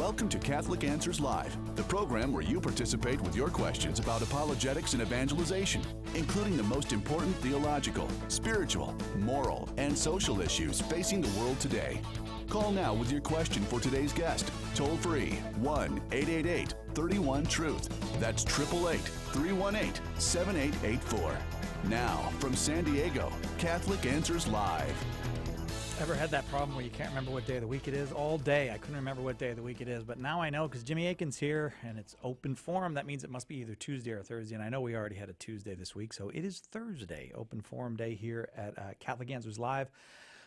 Welcome to Catholic Answers Live, the program where you participate with your questions about apologetics and evangelization, including the most important theological, spiritual, moral, and social issues facing the world today. Call now with your question for today's guest. Toll free 1-888-31-TRUTH. That's 888-318-7884. Now, from San Diego, Catholic Answers Live. Ever had that problem where you can't remember what day of the week it is? All day I couldn't remember what day of the week it is, but now I know because Jimmy Akin's here and it's open forum. That means it must be either Tuesday or Thursday, and I know we already had a Tuesday this week, so it is Thursday, open forum day here at Catholic Answers Live.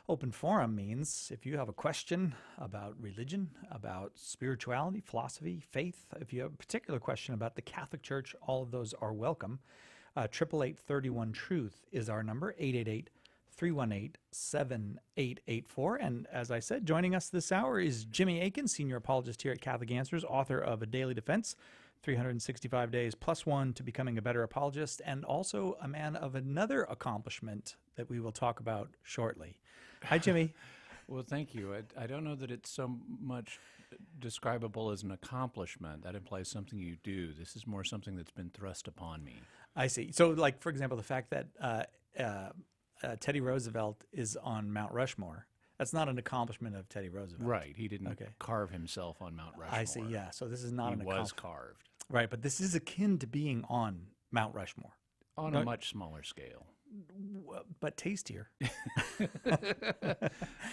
Open forum means if you have a question about religion, about spirituality, philosophy, faith, if you have a particular question about the Catholic Church, all of those are welcome. 888-31-TRUTH is our number, 888-318-7884. And as I said, joining us this hour is Jimmy Akin, senior apologist here at Catholic Answers, author of A Daily Defense, 365 Days Plus One to Becoming a Better Apologist, and also a man of another accomplishment that we will talk about shortly. Hi, Jimmy. Well, thank you. I don't know that it's so much describable as an accomplishment. That implies something you do. This is more something that's been thrust upon me. I see. So, like, for example, the fact that Teddy Roosevelt is on Mount Rushmore, that's not an accomplishment of Teddy Roosevelt. Right. He didn't carve himself on Mount Rushmore. I see, yeah. So this is not an accomplishment. He was carved. Right, but this is akin to being on Mount Rushmore. On a much smaller scale. But tastier.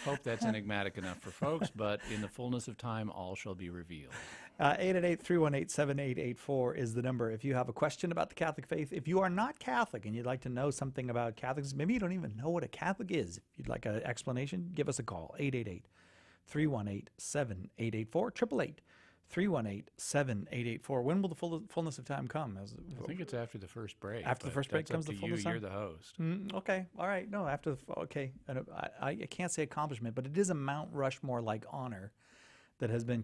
Hope that's enigmatic enough for folks, but in the fullness of time, all shall be revealed. 888-318-7884 is the number. If you have a question about the Catholic faith, if you are not Catholic and you'd like to know something about Catholics, maybe you don't even know what a Catholic is. If you'd like an explanation, give us a call. 888-318-7884, 888-318-7884. When will the fullness of time come? I think it's after the first break. After the first break comes the fullness of time? You're the host. Okay. All right. No, after the... Okay. I can't say accomplishment, but it is a Mount Rushmore-like honor that has been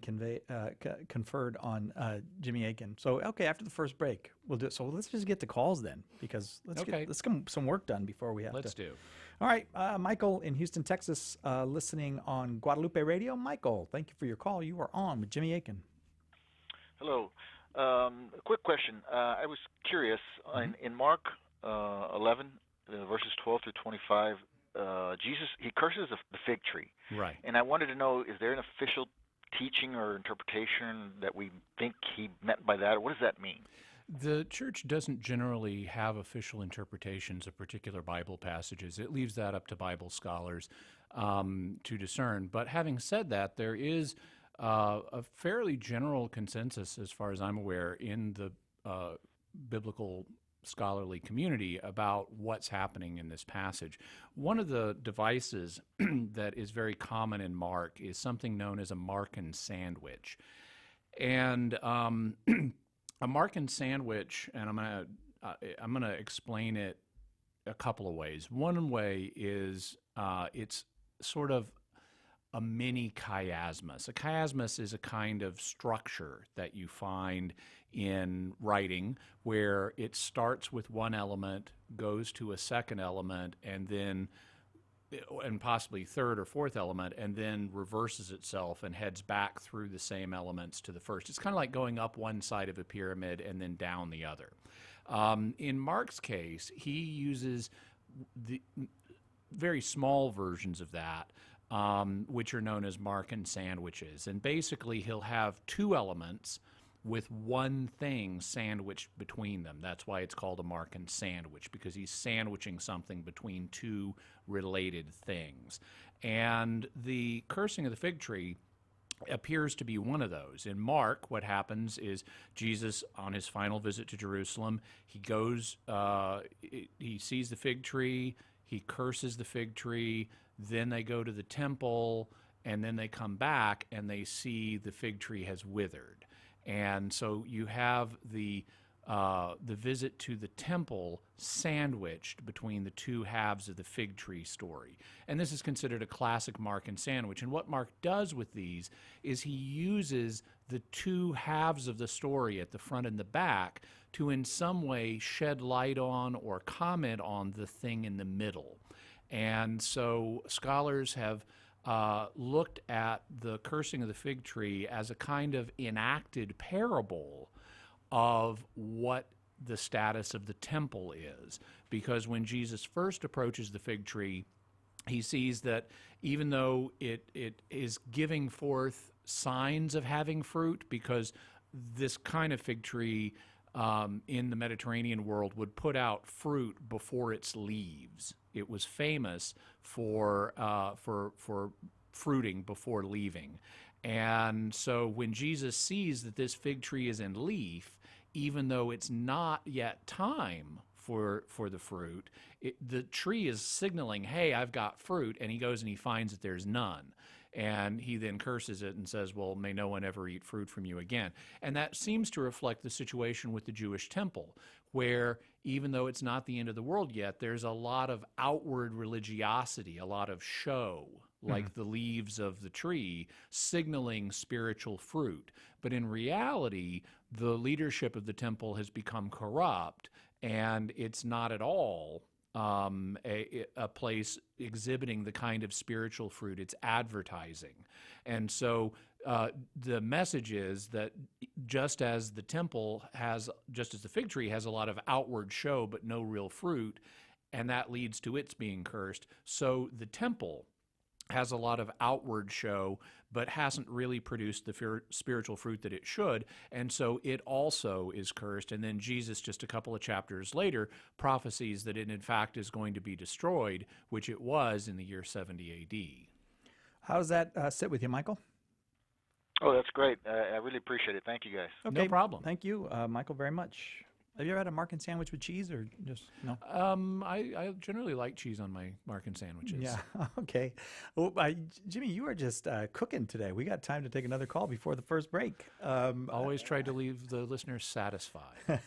conferred on Jimmy Akin. So, okay, after the first break, we'll do it. So let's just get to calls then, because let's get some work done before we have Let's do. All right. Michael in Houston, Texas, listening on Guadalupe Radio. Michael, thank you for your call. You are on with Jimmy Akin. Hello. A quick question. I was curious. In Mark 11, verses 12 through 25, Jesus, he curses the fig tree. Right. And I wanted to know, is there an official teaching or interpretation that we think he meant by that, or what does that mean? The church doesn't generally have official interpretations of particular Bible passages. It leaves that up to Bible scholars to discern. But having said that, there is a fairly general consensus, as far as I'm aware, in the biblical scholarly community about what's happening in this passage. One of the devices that is very common in Mark is something known as a Markan sandwich. And a Markan sandwich, and I'm gonna explain it a couple of ways. One way is it's sort of a mini chiasmus. A chiasmus is a kind of structure that you find in writing where it starts with one element, goes to a second element, and possibly third or fourth element, and then reverses itself and heads back through the same elements to the first. It's kind of like going up one side of a pyramid and then down the other. In Mark's case, he uses the very small versions of that, which are known as Markan sandwiches. And basically, he'll have two elements with one thing sandwiched between them. That's why it's called a Markan sandwich, because he's sandwiching something between two related things. And the cursing of the fig tree appears to be one of those. In Mark, what happens is Jesus, on his final visit to Jerusalem, he goes, he sees the fig tree, he curses the fig tree, then they go to the temple, and then they come back and they see the fig tree has withered. And so you have the visit to the temple sandwiched between the two halves of the fig tree story. And this is considered a classic Markan sandwich. And what Mark does with these is he uses the two halves of the story at the front and the back to in some way shed light on or comment on the thing in the middle. And so scholars have looked at the cursing of the fig tree as a kind of enacted parable of what the status of the temple is. Because when Jesus first approaches the fig tree, he sees that even though it is giving forth signs of having fruit, because this kind of fig tree in the Mediterranean world would put out fruit before its leaves. It was famous for fruiting before leaving. And so when Jesus sees that this fig tree is in leaf, even though it's not yet time for the fruit, the tree is signaling, hey, I've got fruit, and he goes and he finds that there's none. And he then curses it and says, well, may no one ever eat fruit from you again. And that seems to reflect the situation with the Jewish temple, where even though it's not the end of the world yet, there's a lot of outward religiosity, a lot of show, like the leaves of the tree, signaling spiritual fruit. But in reality, the leadership of the temple has become corrupt, and it's not at all a place exhibiting the kind of spiritual fruit it's advertising. And so the message is that just as the fig tree has a lot of outward show but no real fruit, and that leads to its being cursed, so the temple has a lot of outward show but hasn't really produced the spiritual fruit that it should, and so it also is cursed. And then Jesus, just a couple of chapters later, prophesies that it in fact is going to be destroyed, which it was in the year 70 A.D. How does that sit with you, Michael? Oh, that's great. I really appreciate it. Thank you, guys. Okay, No problem. Thank you, Michael, very much. Have you ever had a Markin sandwich with cheese, or just no? I generally like cheese on my Markin sandwiches. Yeah. Okay. Well, Jimmy, you are just cooking today. We got time to take another call before the first break. Always tried to leave the listeners satisfied.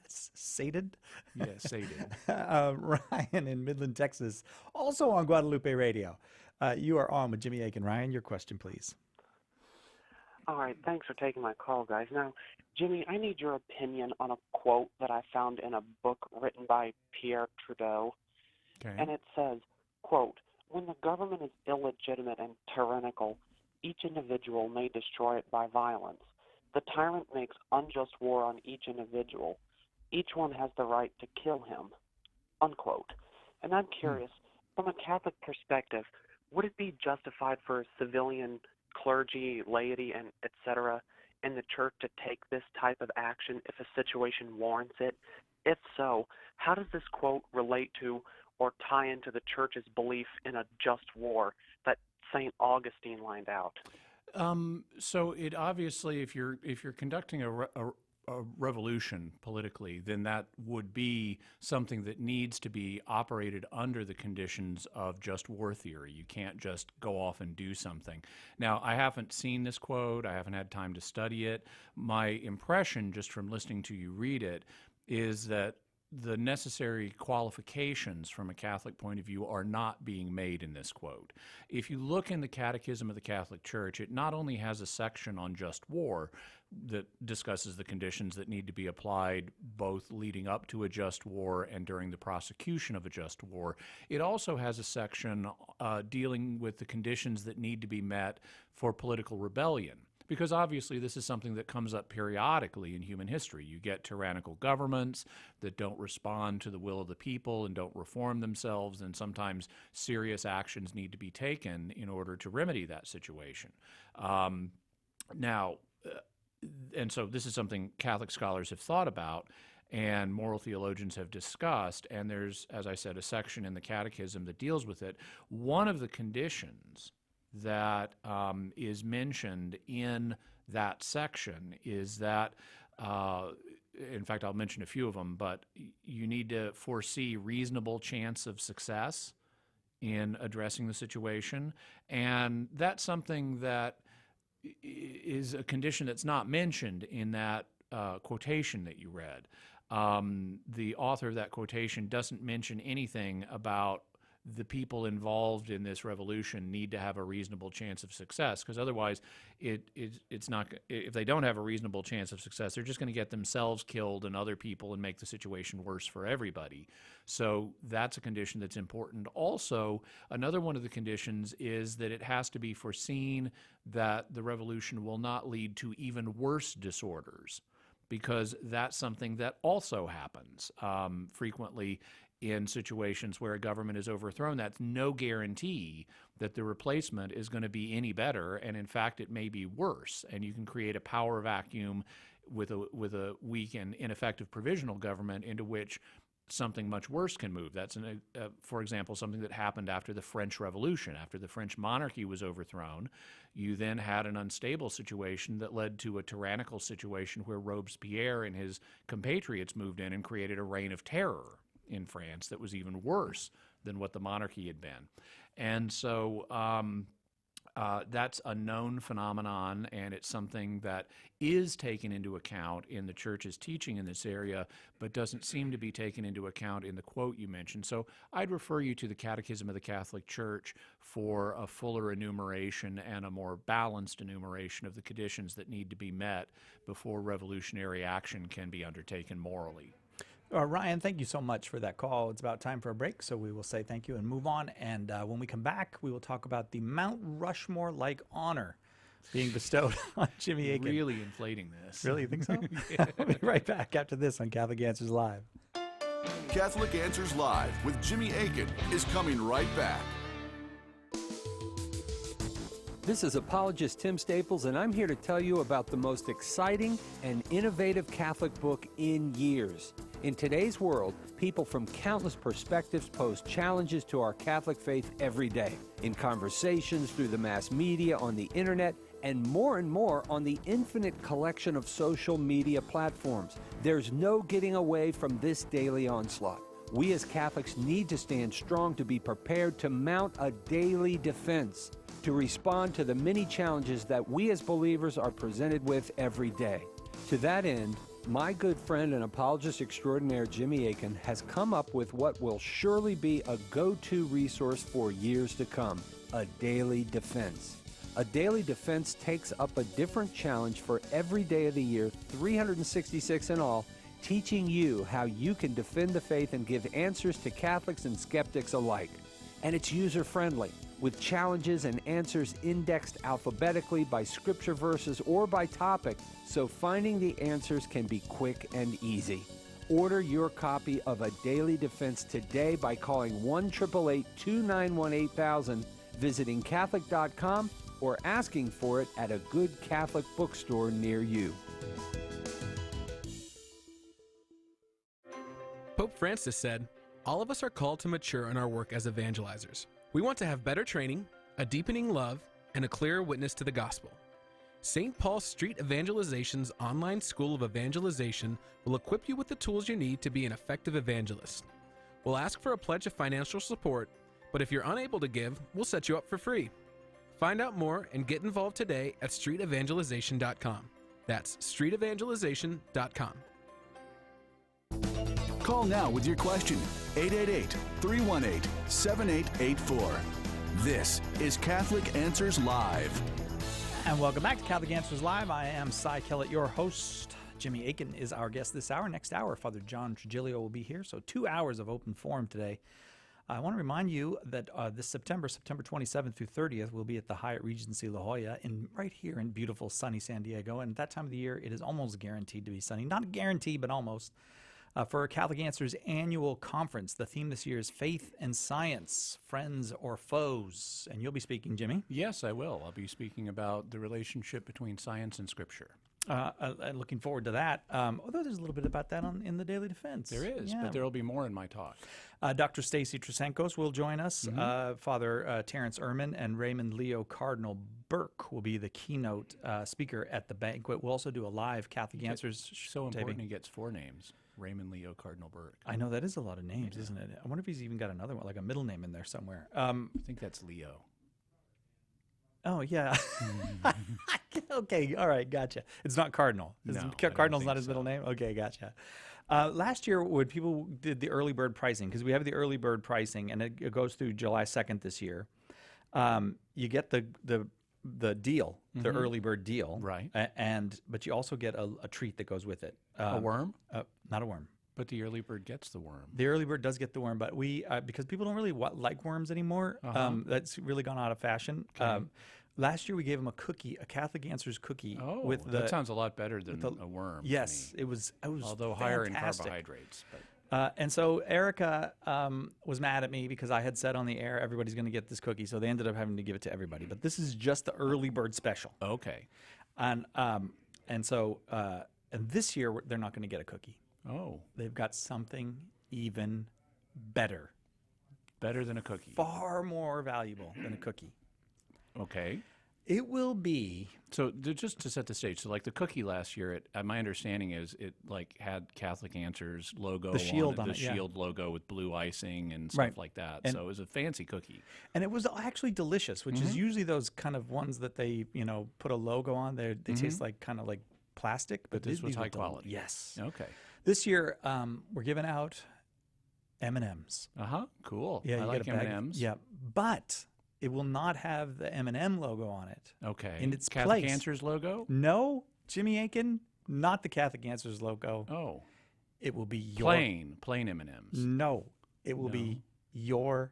Sated? Yeah, sated. Ryan in Midland, Texas, also on Guadalupe Radio. You are on with Jimmy Akin. Ryan, your question, please. All right, thanks for taking my call, guys. Now, Jimmy, I need your opinion on a quote that I found in a book written by Pierre Trudeau. Okay. And it says, quote, when the government is illegitimate and tyrannical, each individual may destroy it by violence. The tyrant makes unjust war on each individual. Each one has the right to kill him, unquote. And I'm curious, from a Catholic perspective, would it be justified for civilian clergy, laity, and et cetera, in the church to take this type of action if a situation warrants it? If so, how does this quote relate to or tie into the church's belief in a just war that St. Augustine lined out? So it obviously, if you're conducting a revolution politically, then that would be something that needs to be operated under the conditions of just war theory. You can't just go off and do something. Now, I haven't seen this quote. I haven't had time to study it. My impression, just from listening to you read it, is that the necessary qualifications from a Catholic point of view are not being made in this quote. If you look in the Catechism of the Catholic Church, it not only has a section on just war that discusses the conditions that need to be applied both leading up to a just war and during the prosecution of a just war, it also has a section dealing with the conditions that need to be met for political rebellion. Because obviously this is something that comes up periodically in human history. You get tyrannical governments that don't respond to the will of the people and don't reform themselves, and sometimes serious actions need to be taken in order to remedy that situation. And so this is something Catholic scholars have thought about and moral theologians have discussed, and there's, as I said, a section in the Catechism that deals with it. One of the conditions that is mentioned in that section is that, in fact, I'll mention a few of them, but you need to foresee reasonable chance of success in addressing the situation. And that's something that is a condition that's not mentioned in that quotation that you read. The author of that quotation doesn't mention anything about the people involved in this revolution need to have a reasonable chance of success, because otherwise it's not, if they don't have a reasonable chance of success, they're just going to get themselves killed and other people and make the situation worse for everybody. So that's a condition that's important. Also, another one of the conditions is that it has to be foreseen that the revolution will not lead to even worse disorders, because that's something that also happens frequently in situations where a government is overthrown. That's no guarantee that the replacement is going to be any better, and in fact, it may be worse. And you can create a power vacuum with a weak and ineffective provisional government into which something much worse can move. That's, for example, something that happened after the French Revolution. After the French monarchy was overthrown, you then had an unstable situation that led to a tyrannical situation where Robespierre and his compatriots moved in and created a reign of terror in France that was even worse than what the monarchy had been. And so that's a known phenomenon, and it's something that is taken into account in the church's teaching in this area, but doesn't seem to be taken into account in the quote you mentioned. So I'd refer you to the Catechism of the Catholic Church for a fuller enumeration and a more balanced enumeration of the conditions that need to be met before revolutionary action can be undertaken morally. Ryan, thank you so much for that call. It's about time for a break, so we will say thank you and move on. And when we come back, we will talk about the Mount Rushmore-like honor being bestowed on Jimmy Akin. Really inflating this. Really, you think so? We'll be right back after this on Catholic Answers Live. Catholic Answers Live with Jimmy Akin is coming right back. This is apologist Tim Staples, and I'm here to tell you about the most exciting and innovative Catholic book in years. In today's world, people from countless perspectives pose challenges to our Catholic faith every day, in conversations, through the mass media, on the internet, and more on the infinite collection of social media platforms. There's no getting away from this daily onslaught. We as Catholics need to stand strong to be prepared to mount a daily defense, to respond to the many challenges that we as believers are presented with every day. To that end, my good friend and apologist extraordinaire Jimmy Akin has come up with what will surely be a go-to resource for years to come, a daily defense. A daily defense takes up a different challenge for every day of the year, 366 in all, teaching you how you can defend the faith and give answers to Catholics and skeptics alike. And it's user-friendly, with challenges and answers indexed alphabetically by scripture verses or by topic, so finding the answers can be quick and easy. Order your copy of A Daily Defense today by calling 1-888-291-8000, visiting Catholic.com, or asking for it at a good Catholic bookstore near you. Pope Francis said, "All of us are called to mature in our work as evangelizers. We want to have better training, a deepening love, and a clearer witness to the gospel. St. Paul Street Evangelization's online school of evangelization will equip you with the tools you need to be an effective evangelist. We'll ask for a pledge of financial support, but if you're unable to give, we'll set you up for free. Find out more and get involved today at streetevangelization.com. That's streetevangelization.com. Call now with your question, 888-318-7884. This is Catholic Answers Live. And welcome back to Catholic Answers Live. I am Cy Kellett, your host. Jimmy Akin is our guest this hour. Next hour, Father John Trigilio will be here. So 2 hours of open forum today. I want to remind you that this September 27th through 30th, we'll be at the Hyatt Regency La Jolla right here in beautiful sunny San Diego. And at that time of the year, it is almost guaranteed to be sunny. Not guaranteed, but almost. For Catholic Answers annual conference. The theme this year is Faith and Science, Friends or Foes. And you'll be speaking, Jimmy. Yes, I will. I'll be speaking about the relationship between science and Scripture. Looking forward to that. Although there's a little bit about that in the Daily Defense. There is, yeah. but there will be more in my talk. Dr. Stacy Trasenkos will join us. Father Terrence Ehrman and Raymond Leo Cardinal Burke will be the keynote speaker at the banquet. We'll also do a live Catholic Answers So important taping. he gets 4 names. Raymond Leo Cardinal Burke. I know, that is a lot of names, isn't it? I wonder if he's even got another one, like a middle name in there somewhere. I think that's Leo. Oh, yeah. Okay, all right, gotcha. It's not Cardinal. No, I don't Cardinal's think not his so. middle name? Okay, gotcha. Last year, when people did the early bird pricing, because we have the early bird pricing, and it goes through July 2nd this year, you get the deal, the early bird deal, Right. But you also get a treat that goes with it. A worm? Not a worm. But the early bird gets the worm. The early bird does get the worm, but we because people don't really like worms anymore. That's really gone out of fashion. Last year we gave them a cookie, a Catholic Answers cookie. Oh, with that sounds a lot better than a worm. to Yes, me. it was. Although higher in fantastic. carbohydrates. But And so Erica was mad at me because I had said on the air everybody's going to get this cookie, so they ended up having to give it to everybody. But this is just the early bird special, okay. and so this year they're not going to get a cookie. Oh, They've got something even better, better than a cookie. far more valuable than a cookie. Okay. It will be So just to set the stage, so like the cookie last year, my understanding is it like had Catholic Answers logo, The shield on on the it, yeah. shield logo with blue icing and stuff Right. like that. And- So it was a fancy cookie. And it was actually delicious, which is usually those kind of ones that they, put a logo on. They taste like kind of like plastic, but this was these were high quality. Yes. Okay. This year, we're giving out M&Ms. Cool. Yeah, I you like get a bag. M&Ms. Yeah, but it will not have the M&M logo on it. Okay. In its Catholic place. Answers logo. No, Jimmy Aiken, not the Catholic Answers logo. Oh, It will be your plain M&Ms. No, it will be your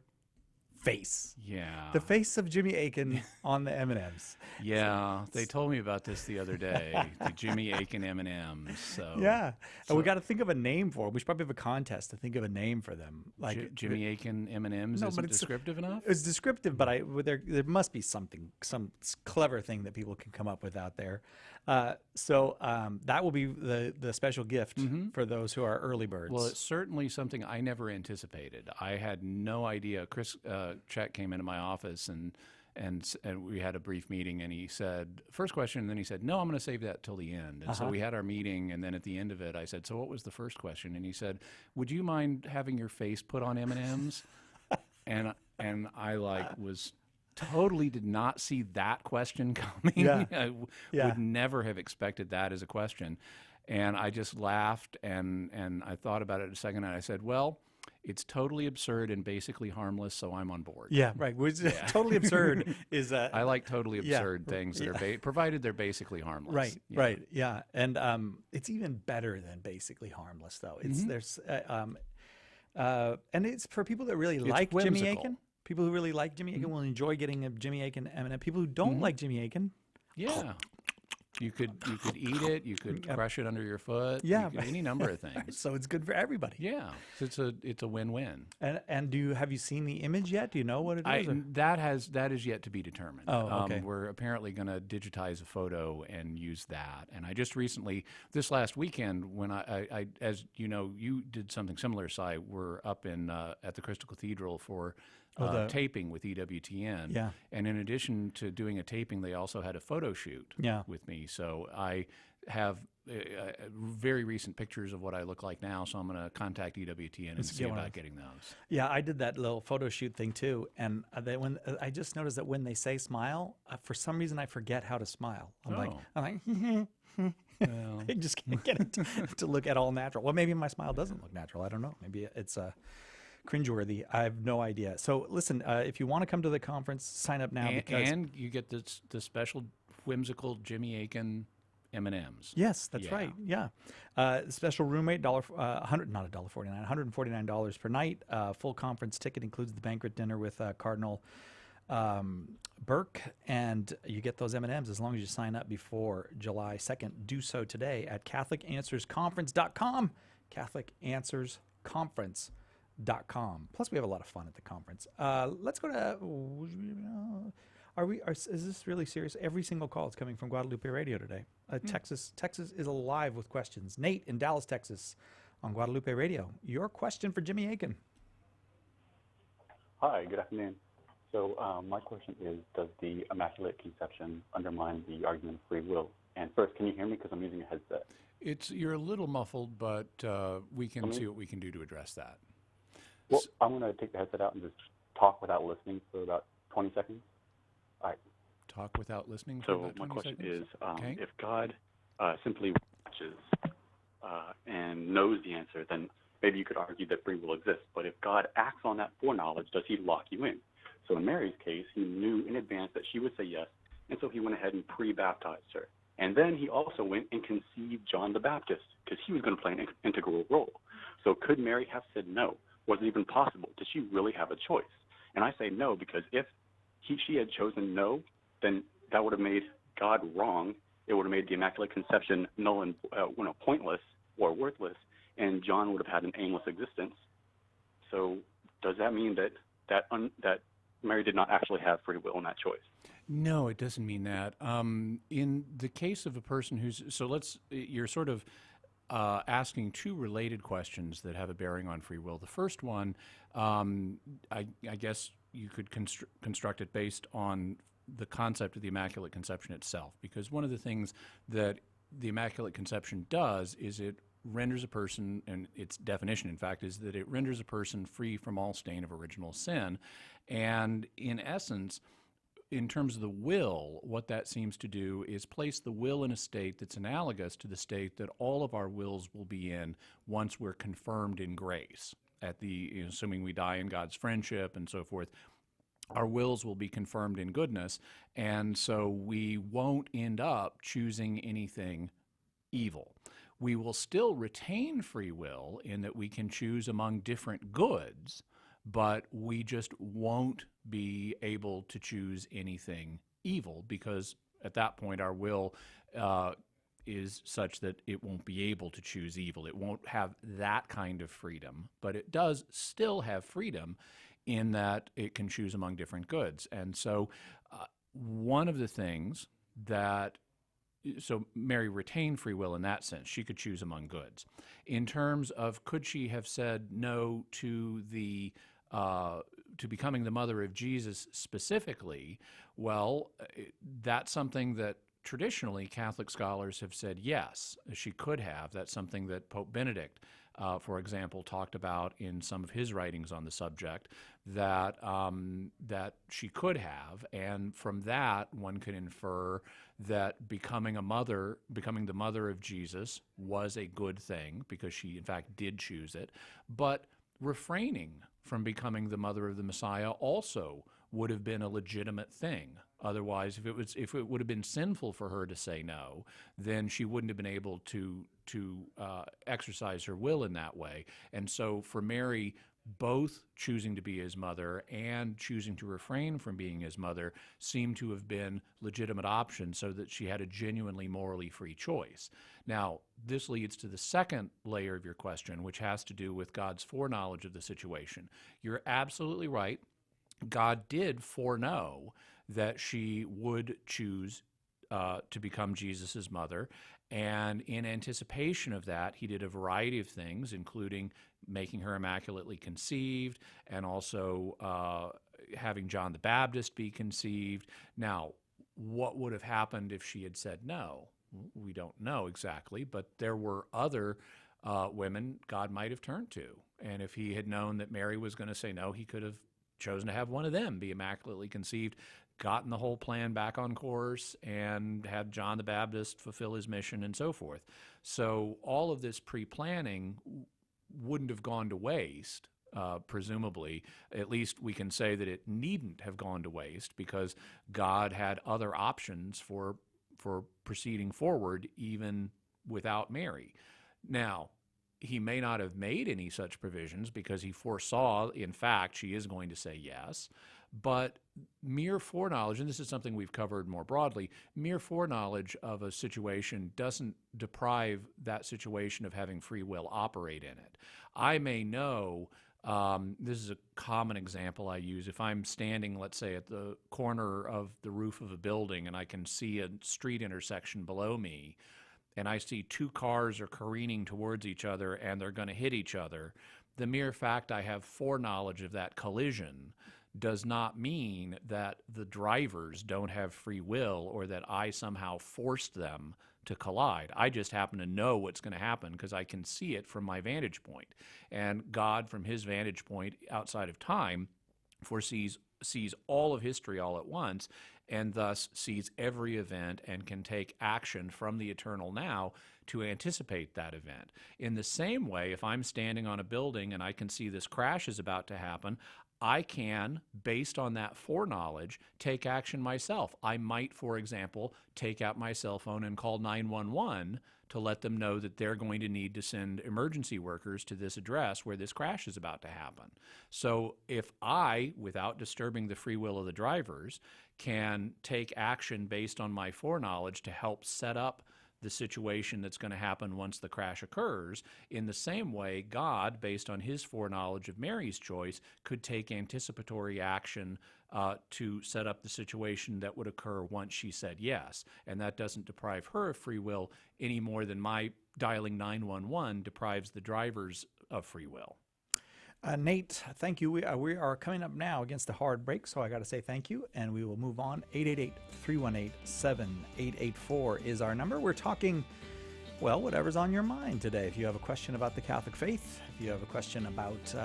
face. Yeah. The face of Jimmy Aiken on the M&Ms. Yeah, they told me about this the other day. The Jimmy Aiken M&Ms. So Yeah, and we got to think of a name for it. We should probably have a contest to think of a name for them. Like Jimmy Aiken M&Ms No, isn't but it's- descriptive enough. It's descriptive, but there must be some clever thing that people can come up with out there. So that will be the special gift for those who are early birds. Well, it's certainly something I never anticipated. I had no idea. Chris Chet came into my office and we had a brief meeting, and he said, first question, and then he said, no, I'm going to save that till the end. And so we had our meeting, and then at the end of it, I said, so what was the first question? And he said, would you mind having your face put on M&Ms? and I was totally did not see that question coming. Yeah. I Yeah. would never have expected that as a question. And I just laughed, and I thought about it a second, and I said, well, it's totally absurd and basically harmless, so I'm on board. yeah, right. Which totally absurd is I like totally Yeah. absurd things that are provided they're basically harmless. right, Yeah. right, yeah, and it's even better than basically harmless though. It's there's and it's for people that really like Jimmy whimsical. Aiken. People who really like Jimmy Aiken will enjoy getting a Jimmy Aiken M&M. People who don't like Jimmy Aiken, Yeah. You could eat it. You could crush it under your foot. Yeah. You could, any number of things. so it's good for everybody. Yeah. So it's a win-win. And have you seen the image yet? Do you know what it is? or- That is yet to be determined. Oh, okay. We're apparently going to digitize a photo and use that. And I just recently, this last weekend, when I as you know, you did something similar, Si. We're up in at the Crystal Cathedral for taping with EWTN. Yeah. And in addition to doing a taping, they also had a photo shoot Yeah. with me. So I have very recent pictures of what I look like now. So I'm going to contact EWTN and see get one of about getting those. Yeah, I did that little photo shoot thing too, and I just noticed that when they say smile, for some reason I forget how to smile. I'm like, I just can't get it to look at all natural. Well, maybe my smile doesn't look natural. I don't know. Maybe it's cringeworthy. I have no idea. So listen, if you want to come to the conference, sign up now because And you get the special whimsical Jimmy Aiken M&Ms. yes, that's Yeah. right. Yeah, special room rate $149 per night. Full conference ticket includes the banquet dinner with Cardinal Burke, and you get those M&Ms as long as you sign up before July 2nd. Do so today at CatholicAnswersConference.com. CatholicAnswersConference.com. Plus, we have a lot of fun at the conference. Let's go to. Is this really serious? Every single call is coming from Guadalupe Radio today. Texas is alive with questions. Nate in Dallas, Texas, on Guadalupe Radio. Your question for Jimmy Aiken. Hi, good afternoon. So my question is, does the Immaculate Conception undermine the argument of free will? And first, can you hear me because I'm using a headset? You're a little muffled, but we can see what we can do to address that. Well, I'm going to take the headset out and just talk without listening for about 20 seconds. All right. Talk without listening. For So about my 20 question seconds? is, Okay. if God simply watches and knows the answer, then maybe you could argue that free will exists. But if God acts on that foreknowledge, does he lock you in? So in Mary's case, he knew in advance that she would say yes, and so he went ahead and pre-baptized her. And then he also went and conceived John the Baptist because he was going to play an integral role. So could Mary have said no? Was it even possible? Did she really have a choice? And I say no because if she had chosen no, then that would have made God wrong. It would have made the Immaculate Conception null and pointless or worthless, and John would have had an aimless existence. So does that mean that Mary did not actually have free will in that choice? No, it doesn't mean that. In the case of a person you're sort of asking two related questions that have a bearing on free will. The first one, I guess you could construct it based on the concept of the Immaculate Conception itself, because one of the things that the Immaculate Conception does is it renders a person, and its definition, in fact, is that it renders a person free from all stain of original sin. And in essence, in terms of the will, what that seems to do is place the will in a state that's analogous to the state that all of our wills will be in once we're confirmed in grace. Assuming we die in God's friendship and so forth, our wills will be confirmed in goodness, and so we won't end up choosing anything evil. We will still retain free will in that we can choose among different goods, but we just won't be able to choose anything evil because at that point our will is such that it won't be able to choose evil. It won't have that kind of freedom, but it does still have freedom in that it can choose among different goods. And so one of the things so Mary retained free will in that sense. She could choose among goods. In terms of could she have said no to to becoming the mother of Jesus specifically, well, that's something that traditionally Catholic scholars have said yes, she could have. That's something that Pope Benedict, for example, talked about in some of his writings on the subject, that she could have. And from that, one could infer that becoming the mother of Jesus was a good thing because she, in fact, did choose it. But refraining from becoming the mother of the Messiah also would have been a legitimate thing. Otherwise, if it would have been sinful for her to say no, then she wouldn't have been able to exercise her will in that way. And so for Mary, both choosing to be his mother and choosing to refrain from being his mother seem to have been legitimate options so that she had a genuinely morally free choice. Now, this leads to the second layer of your question, which has to do with God's foreknowledge of the situation. You're absolutely right. God did foreknow that she would choose to become Jesus' mother. And in anticipation of that, he did a variety of things, including making her immaculately conceived and also having John the Baptist be conceived. Now, what would have happened if she had said no? We don't know exactly, but there were other women God might have turned to. And if he had known that Mary was going to say no, he could have chosen to have one of them be immaculately conceived, gotten the whole plan back on course, and had John the Baptist fulfill his mission and so forth. So all of this pre-planning wouldn't have gone to waste, presumably. At least we can say that it needn't have gone to waste because God had other options for proceeding forward even without Mary. Now, he may not have made any such provisions because he foresaw, in fact, she is going to say yes. But mere foreknowledge, and this is something we've covered more broadly, mere foreknowledge of a situation doesn't deprive that situation of having free will operate in it. I may know, this is a common example I use, if I'm standing, let's say, at the corner of the roof of a building and I can see a street intersection below me, and I see two cars are careening towards each other and they're going to hit each other, the mere fact I have foreknowledge of that collision does not mean that the drivers don't have free will or that I somehow forced them to collide. I just happen to know what's going to happen because I can see it from my vantage point. And God, from his vantage point outside of time, sees all of history all at once, and thus sees every event and can take action from the eternal now to anticipate that event. In the same way, if I'm standing on a building and I can see this crash is about to happen, I can, based on that foreknowledge, take action myself. I might, for example, take out my cell phone and call 911 to let them know that they're going to need to send emergency workers to this address where this crash is about to happen. So if I, without disturbing the free will of the drivers, can take action based on my foreknowledge to help set up the situation that's going to happen once the crash occurs, in the same way, God, based on his foreknowledge of Mary's choice, could take anticipatory action to set up the situation that would occur once she said yes. And that doesn't deprive her of free will any more than my dialing 911 deprives the drivers of free will. Nate, thank you. We are coming up now against the hard break, so I got to say thank you, and we will move on. 888-318-7884 is our number. We're talking, well, whatever's on your mind today. If you have a question about the Catholic faith, if you have a question about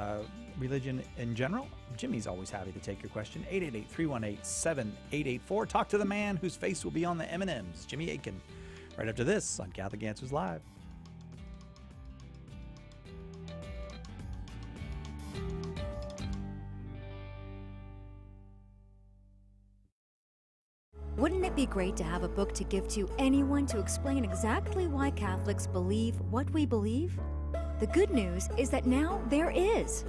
religion in general, Jimmy's always happy to take your question. 888-318-7884. Talk to the man whose face will be on the M&Ms, Jimmy Akin, right after this on Catholic Answers Live. Wouldn't it be great to have a book to give to anyone to explain exactly why Catholics believe what we believe? The good news is that now there is.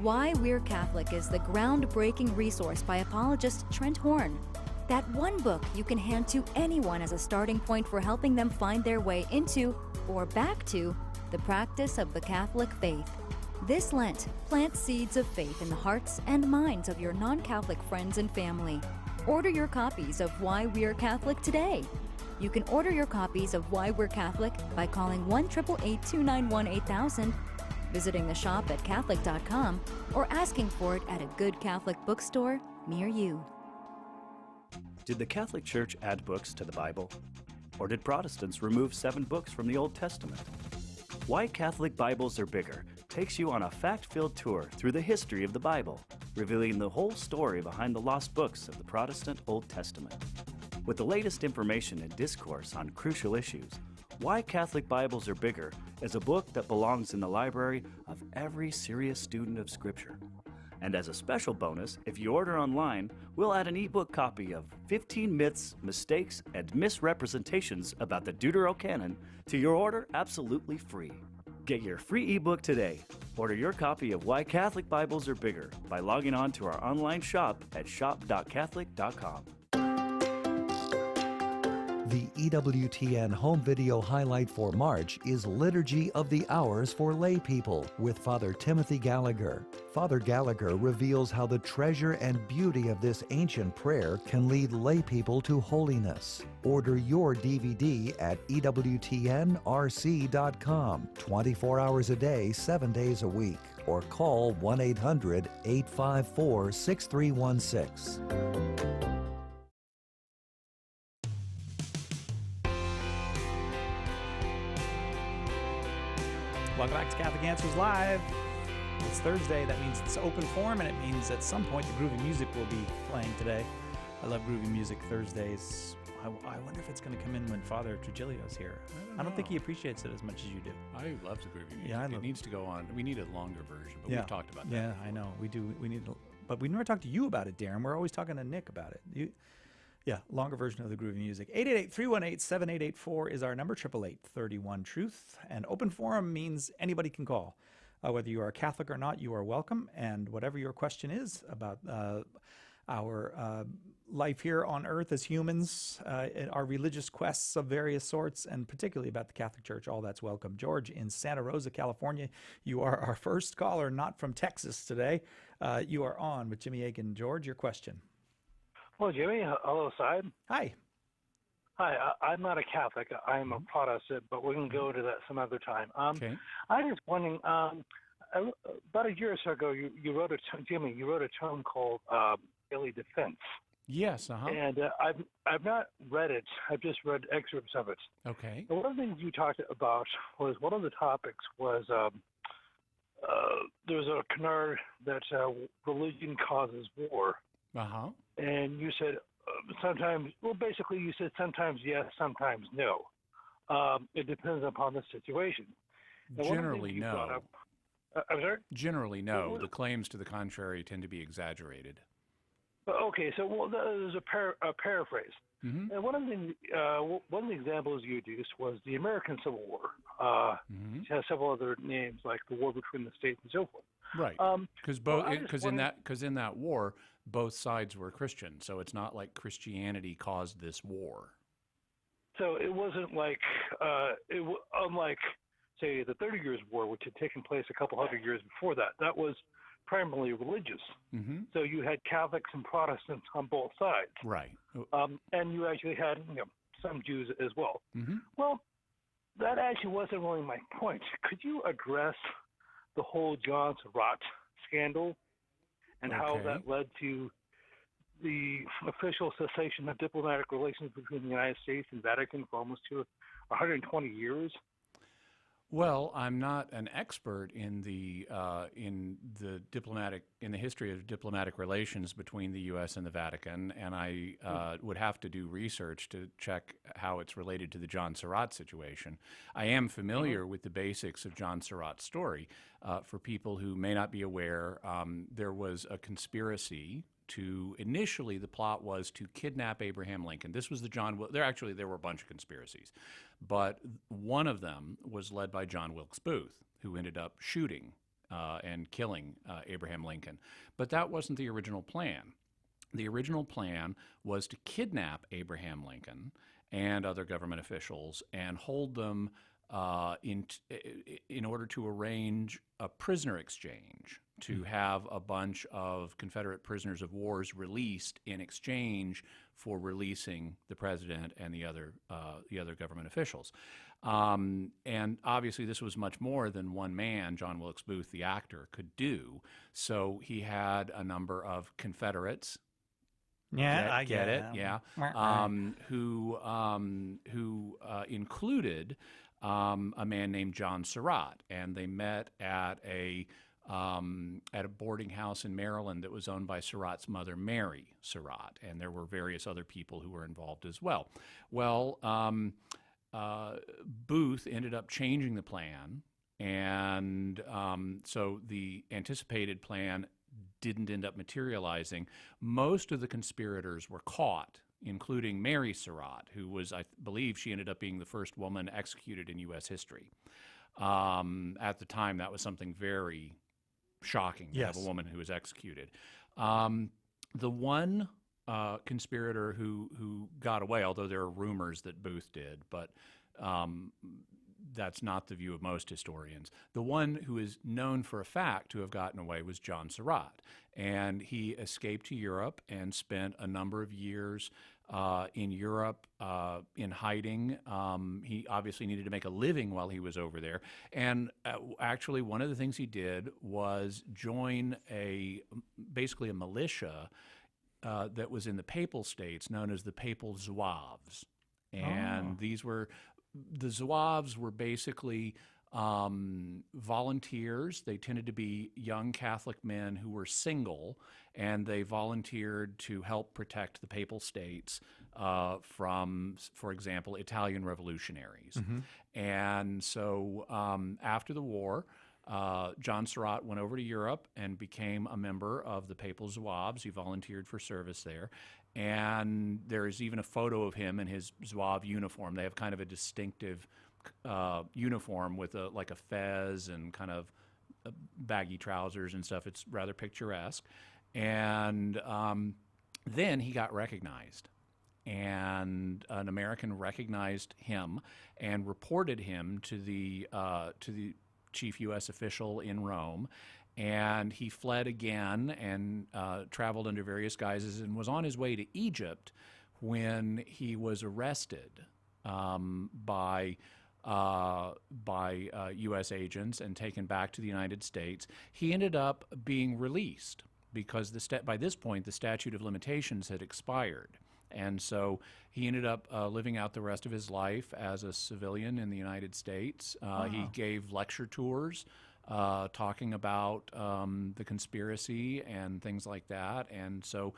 Why We're Catholic is the groundbreaking resource by apologist Trent Horn. That one book you can hand to anyone as a starting point for helping them find their way into, or back to, the practice of the Catholic faith. This Lent, plant seeds of faith in the hearts and minds of your non-Catholic friends and family. Order your copies of Why We're Catholic today. You can order your copies of Why We're Catholic by calling 1-888-291-8000, visiting the shop at Catholic.com, or asking for it at a good Catholic bookstore near you. Did the Catholic Church add books to the Bible? Or did Protestants remove 7 books from the Old Testament? Why Catholic Bibles Are Bigger takes you on a fact-filled tour through the history of the Bible, revealing the whole story behind the lost books of the Protestant Old Testament. With the latest information and discourse on crucial issues, Why Catholic Bibles Are Bigger is a book that belongs in the library of every serious student of Scripture. And as a special bonus, if you order online, we'll add an ebook copy of 15 Myths, Mistakes, and Misrepresentations about the Deuterocanon to your order absolutely free. Get your free ebook today. Order your copy of Why Catholic Bibles Are Bigger by logging on to our online shop at shop.catholic.com. The EWTN home video highlight for March is Liturgy of the Hours for Lay People with Father Timothy Gallagher. Father Gallagher reveals how the treasure and beauty of this ancient prayer can lead lay people to holiness. Order your DVD at EWTNRC.com, 24 hours a day, 7 days a week, or call 1-800-854-6316. Welcome back to Catholic Answers Live. It's Thursday. That means it's open forum, and it means at some point the groovy music will be playing today. I love groovy music Thursdays. I wonder if it's going to come in when Father Trujillo's here. I don't think he appreciates it as much as you do. I love the groovy music. Yeah, it needs to go on. We need a longer version, but we've talked about that. Yeah, I know. We do. We need, but we never talked to you about it, Darren. We're always talking to Nick about it. Longer version of the groovy music. 888-318-7884 is our number, 888-31-TRUTH. And open forum means anybody can call. Whether you are a Catholic or not, you are welcome. And whatever your question is about our life here on earth as humans, our religious quests of various sorts, and particularly about the Catholic Church, all that's welcome. George in Santa Rosa, California, you are our first caller, not from Texas today. You are on with Jimmy Akin. George, your question. Well, Jimmy, hello, side. Hi. Hi, I'm not a Catholic. I'm a Protestant, but we can go into that some other time. Okay. I was wondering, about a year or so ago, you wrote a tome called Daily Defense. Yes, And I've not read it. I've just read excerpts of it. Okay. And one of the things you talked about was one of the topics was there's a canard that religion causes war. Uh-huh. And you said sometimes, well, basically, you said sometimes yes, sometimes no. It depends upon the situation. Now, Generally, no. I'm sorry? Generally, no. The claims to the contrary tend to be exaggerated. Okay, so there's a paraphrase. Mm-hmm. And one of the examples you used was the American Civil War. It has several other names, like the war between the states and so forth. Right. Because in that war, both sides were Christian, so it's not like Christianity caused this war. So it wasn't like unlike, say, the 30 Years' War, which had taken place a couple hundred years before that. That was primarily religious. Mm-hmm. So you had Catholics and Protestants on both sides. Right. And you actually had some Jews as well. Mm-hmm. Well, that actually wasn't really my point. Could you address the whole John Surratt scandal and how that led to the official cessation of diplomatic relations between the United States and Vatican for almost 120 years? Well, I'm not an expert in the history of diplomatic relations between the U.S. and the Vatican, and I would have to do research to check how it's related to the John Surratt situation. I am familiar with the basics of John Surratt's story. For people who may not be aware, there was a conspiracy initially the plot was to kidnap Abraham Lincoln. This was the there were a bunch of conspiracies, but one of them was led by John Wilkes Booth, who ended up shooting and killing Abraham Lincoln. But that wasn't the original plan. The original plan was to kidnap Abraham Lincoln and other government officials and hold them in order to arrange a prisoner exchange, to have a bunch of Confederate prisoners of wars released in exchange for releasing the president and the other government officials. And obviously this was much more than one man, John Wilkes Booth, the actor, could do. So he had a number of Confederates. Yeah, I get it. Yeah, who included a man named John Surratt, and they met at a boarding house in Maryland that was owned by Surratt's mother, Mary Surratt, and there were various other people who were involved as well. Well, Booth ended up changing the plan, and so the anticipated plan didn't end up materializing. Most of the conspirators were caught, including Mary Surratt, who was, I believe, she ended up being the first woman executed in U.S. history. At the time, that was something very shocking to have a woman who was executed. The one conspirator who got away, although there are rumors that Booth did, but that's not the view of most historians. The one who is known for a fact to have gotten away was John Surratt, and he escaped to Europe and spent a number of years in Europe in hiding. He obviously needed to make a living while he was over there, and actually one of the things he did was join basically a militia that was in the Papal States known as the Papal Zouaves. And the Zouaves were basically volunteers. They tended to be young Catholic men who were single, and they volunteered to help protect the Papal States from, for example, Italian revolutionaries. And so after the war, John Surratt went over to Europe and became a member of the Papal Zouaves. He volunteered for service there. And there is even a photo of him in his Zouave uniform. They have kind of a distinctive uniform with like a fez and kind of baggy trousers and stuff. It's rather picturesque. And then he got recognized. And an American recognized him and reported him to the chief U.S. official in Rome. And he fled again and traveled under various guises and was on his way to Egypt when he was arrested by U.S. agents and taken back to the United States. He ended up being released because by this point the statute of limitations had expired. And so he ended up living out the rest of his life as a civilian in the United States. He gave lecture tours talking about the conspiracy and things like that. And so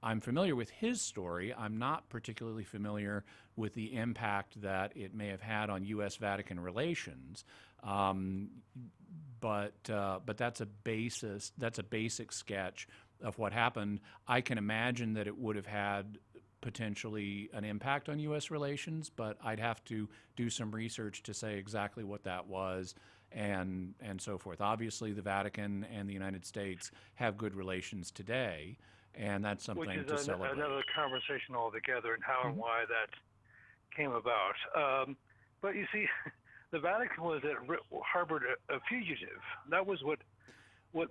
I'm familiar with his story. I'm not particularly familiar with the impact that it may have had on U.S.-Vatican relations. But that's a basis. That's a basic sketch of what happened. I can imagine that it would have had potentially an impact on U.S. relations, but I'd have to do some research to say exactly what that was and so forth. Obviously, the Vatican and the United States have good relations today, and that's something Which is to celebrate. another conversation altogether, and how and why that came about. But you see, the Vatican harbored a fugitive. That was what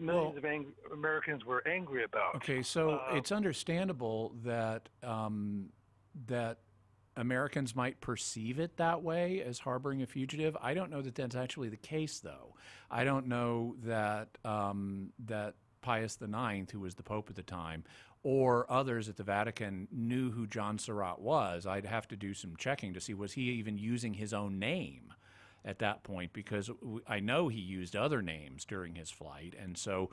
millions of Americans were angry about. Okay, so it's understandable that that Americans might perceive it that way, as harboring a fugitive. I don't know that that's actually the case, though. I don't know that that Pius IX, who was the Pope at the time, or others at the Vatican knew who John Surratt was. I'd have to do some checking to see, was he even using his own name at that point, because I know he used other names during his flight, and so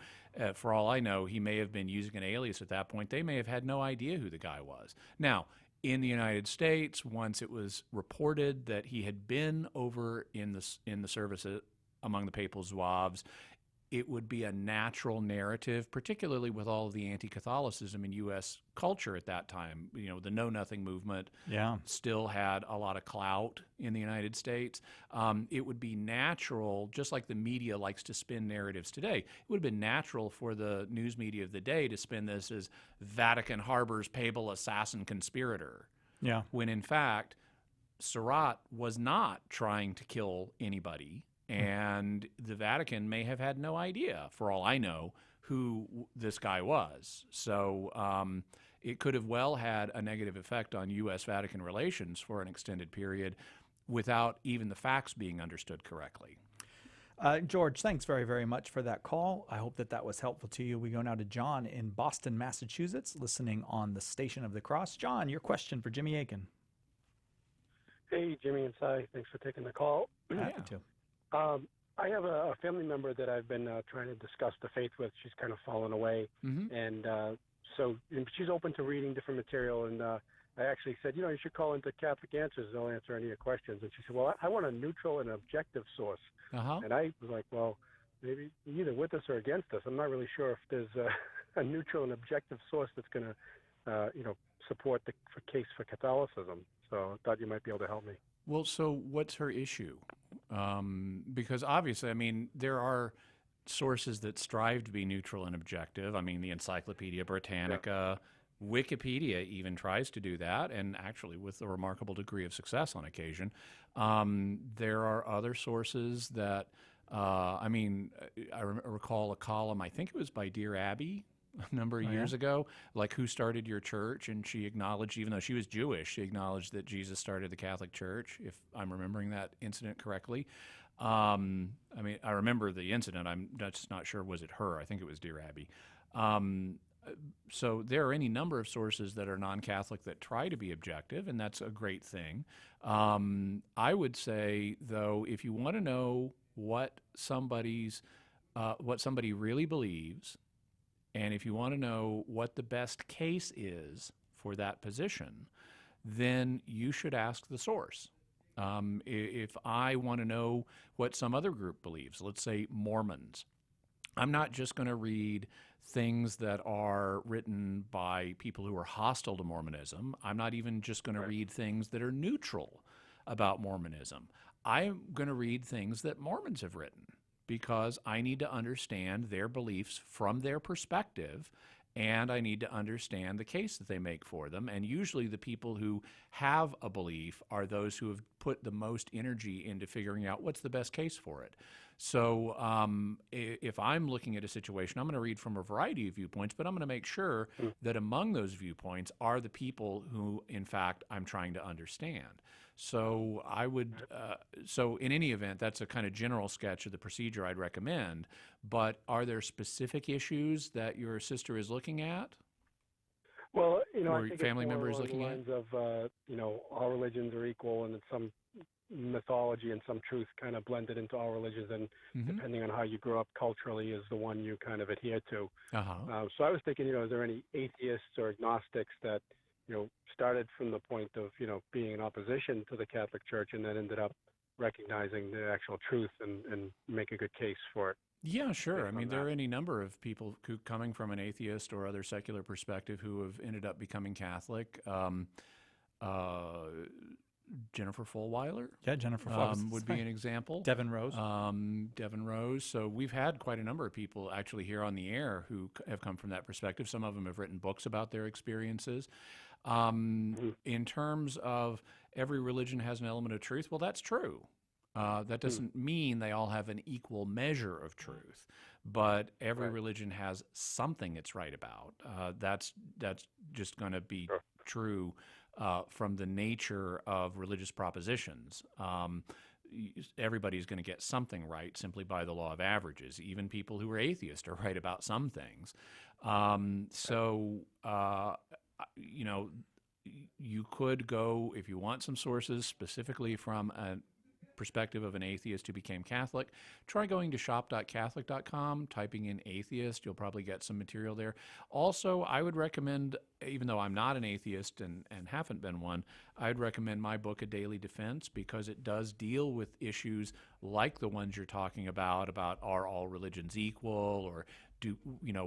for all I know, he may have been using an alias at that point. They may have had no idea who the guy was. Now, in the United States, once it was reported that he had been over in the service among the papal zouaves, it would be a natural narrative, particularly with all of the anti-Catholicism in U.S. culture at that time. You know, the Know Nothing movement still had a lot of clout in the United States. It would be natural, just like the media likes to spin narratives today, it would have been natural for the news media of the day to spin this as Vatican harbors papal assassin conspirator. Yeah. When in fact, Surratt was not trying to kill anybody. And the Vatican may have had no idea, for all I know, who this guy was. So it could have well had a negative effect on U.S.-Vatican relations for an extended period without even the facts being understood correctly. George, thanks very, very much for that call. I hope that that was helpful to you. We go now to John in Boston, Massachusetts, listening on the Station of the Cross. John, your question for Jimmy Akin. Hey, Jimmy and Cy. Thanks for taking the call. Happy to. I have a family member that I've been trying to discuss the faith with. She's kind of fallen away, and so she's open to reading different material. And I actually said, you should call into Catholic Answers. They'll answer any of your questions. And she said, well, I want a neutral and objective source. And I was like, well, maybe either with us or against us. I'm not really sure if there's a neutral and objective source that's going to, support the case for Catholicism. So I thought you might be able to help me. Well, so what's her issue? Because obviously, I mean, there are sources that strive to be neutral and objective. I mean, the Encyclopedia Britannica, Wikipedia even tries to do that, and actually with a remarkable degree of success on occasion. There are other sources that, I recall a column, I think it was by Dear Abby, a number of years ago, like Who Started Your Church, and she acknowledged, even though she was Jewish, she acknowledged that Jesus started the Catholic Church, if I'm remembering that incident correctly. I remember the incident. I'm just not sure, was it her? I think it was Dear Abby. So there are any number of sources that are non-Catholic that try to be objective, and that's a great thing. I would say, though, if you want to know what somebody really believes, and if you want to know what the best case is for that position, then you should ask the source. If I want to know what some other group believes, let's say Mormons, I'm not just going to read things that are written by people who are hostile to Mormonism. I'm not even just going to read things that are neutral about Mormonism. I'm going to read things that Mormons have written, because I need to understand their beliefs from their perspective, and I need to understand the case that they make for them. And usually the people who have a belief are those who have put the most energy into figuring out what's the best case for it. So if I'm looking at a situation, I'm going to read from a variety of viewpoints, but I'm going to make sure that among those viewpoints are the people who, in fact, I'm trying to understand. So I would, so in any event, that's a kind of general sketch of the procedure I'd recommend. But are there specific issues that your sister is looking at? Well, or I think family it's more member is along looking the at? lines of, all religions are equal, and in some mythology and some truth kind of blended into all religions, and depending on how you grew up culturally is the one you kind of adhere to. So I was thinking, is there any atheists or agnostics that, started from the point of, being in opposition to the Catholic Church and then ended up recognizing the actual truth and make a good case for it? Yeah, sure. I mean, there are any number of people who, coming from an atheist or other secular perspective, who have ended up becoming Catholic. Jennifer Fulwiler, Jennifer Fulwiler would be an example. Devin Rose. Devin Rose. So we've had quite a number of people actually here on the air who have come from that perspective. Some of them have written books about their experiences. In terms of every religion has an element of truth, well, that's true. That doesn't mean they all have an equal measure of truth, but every religion has something it's right about. That's just going to be true from the nature of religious propositions. Everybody's going to get something right simply by the law of averages. Even people who are atheists are right about some things. You could go, if you want some sources specifically from a perspective of an atheist who became Catholic, try going to shop.catholic.com, typing in atheist. You'll probably get some material there. Also, I would recommend, even though I'm not an atheist and haven't been one, I'd recommend my book, A Daily Defense, because it does deal with issues like the ones you're talking about are all religions equal, or